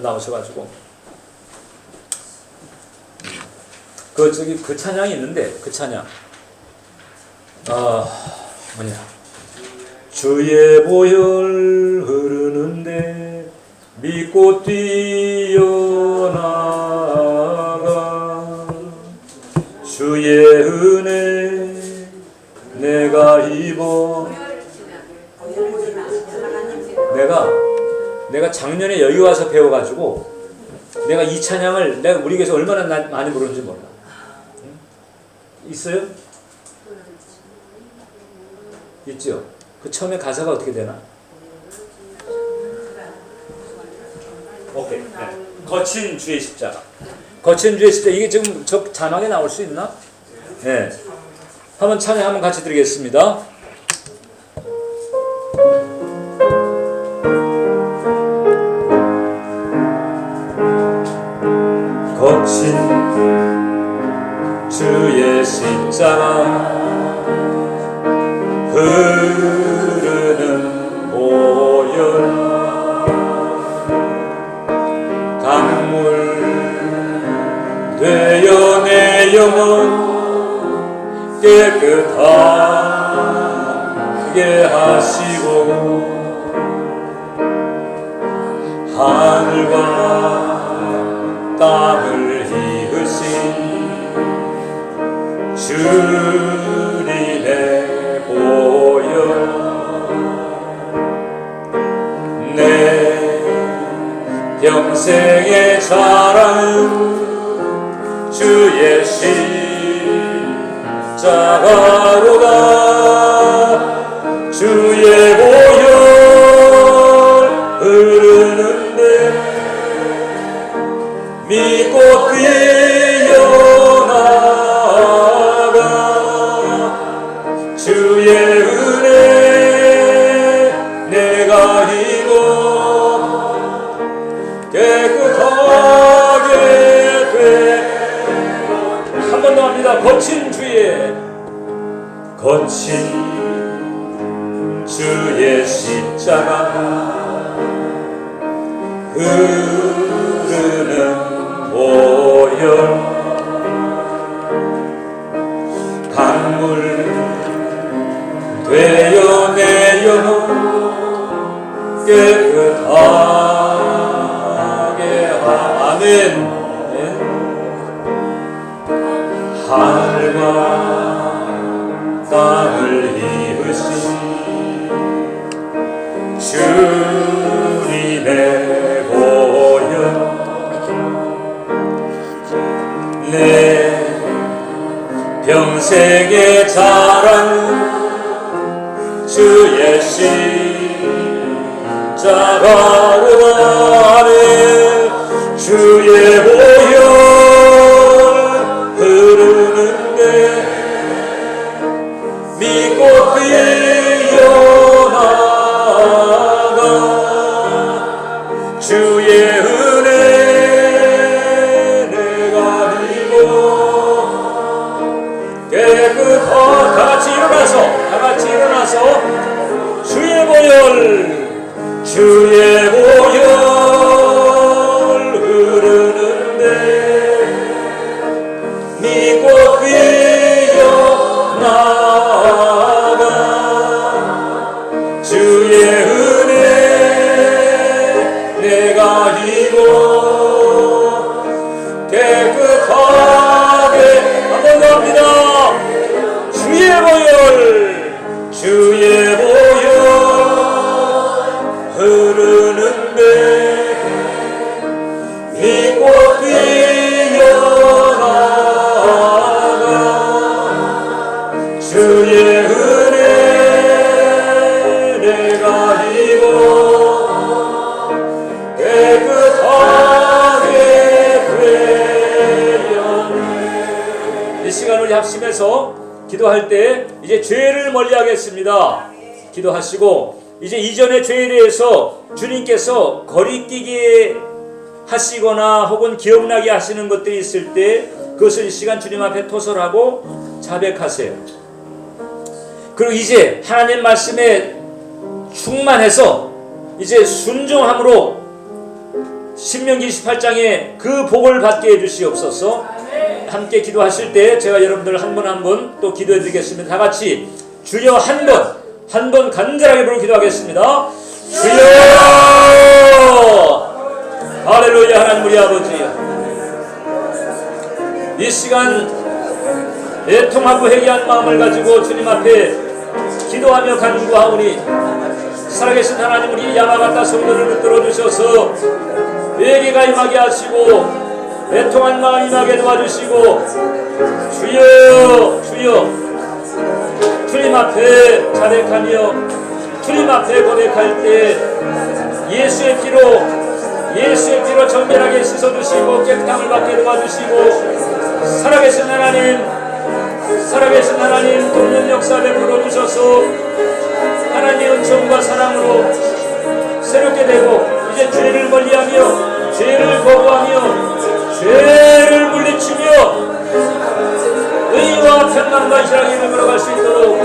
Speaker 4: 나오셔가지고 그 찬양이 있는데 그 찬양 뭐냐 주의 보혈 흐르는데 믿고 뛰어나가 주의 은혜 내가 입어 내가 작년에 여기 와서 배워가지고 내가 이 찬양을 내가 우리 교회에서 얼마나 많이 부르는지 몰라. 응? 있어요? 있죠? 그 처음에 가사가 어떻게 되나? 오케이. 네. 거친 주의 십자가. 거친 주의 십자가. 이게 지금 저 자막에 나올 수 있나? 네. 한번 찬양 한번 같이 드리겠습니다. 거친 주의 십자가 흐르는 보혈 강물 되어 내 영혼 깨끗하게 하시고 하늘과 땅을 이으신 주님의 보혈 내 평생의 자랑은 주의 십자가로다 주의 보혈 흐르는데 믿고 뛰어나가 주의 은혜 내가 입어 깨끗하게 돼. 한 번 더 합니다. 거친 주의 십자가 흐르는 보혈 강물 되어 내 영혼 깨끗하게 아멘. 하늘과 땅을 이으신 주 인생의 자랑 주의 십자가로 하네 주의 보혈 흐르는데 믿고 뛰어나가 주의 은혜 내가 입어 깨끗한 다같이 일어나서 주의 보혈 흐르는데 믿고 뛰어나가 주의 은혜 내가 입어 깨끗하게 한번 더 합니다. 주의 보혈 흐르는데 믿고 뛰어나가 주의 은혜 내가 입어 깨끗하게 되었네. 이 시간 우리 합심해서 기도할 때 이제 죄를 멀리하겠습니다. 기도하시고 이제 이전의 죄에 대해서 주님께서 거리끼게 하시거나 혹은 기억나게 하시는 것들이 있을 때 그것을 이 시간 주님 앞에 토설하고 자백하세요. 그리고 이제 하나님 말씀에 충만해서 이제 순종함으로 신명기 28장에 그 복을 받게 해주시옵소서. 함께 기도하실 때 제가 여러분들 한 분 한 분 또 기도해 드리겠습니다. 다 같이 주여 한 번 간절하게 부르고 기도하겠습니다. 주여! 할렐루야. 하나님 우리 아버지, 이 시간 애통하고 회개한 마음을 가지고 주님 앞에 기도하며 간구하오니 살아계신 하나님 우리 야마가타 성도를 붙들어 주셔서 회개가 임하게 하시고 애통한 마음 임하게 도와주시고 주여 주님 앞에 자백하며 주님 앞에 고백할 때 예수의 피로 정결하게 씻어주시고 깨끗함을 받게 도와주시고 살아계신 하나님 돕는 역사 베풀어 주셔서 하나님의 은총과 사랑으로 새롭게 되고 이제 죄를 멀리하며 죄를 거부하며 죄를 물리치며 의와 평강과 희락의 이름으로 걸어갈 수 있도록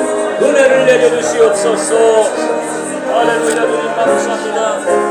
Speaker 4: 은혜를 내려주시옵소서. 할렐루야. 주님 감사합니다.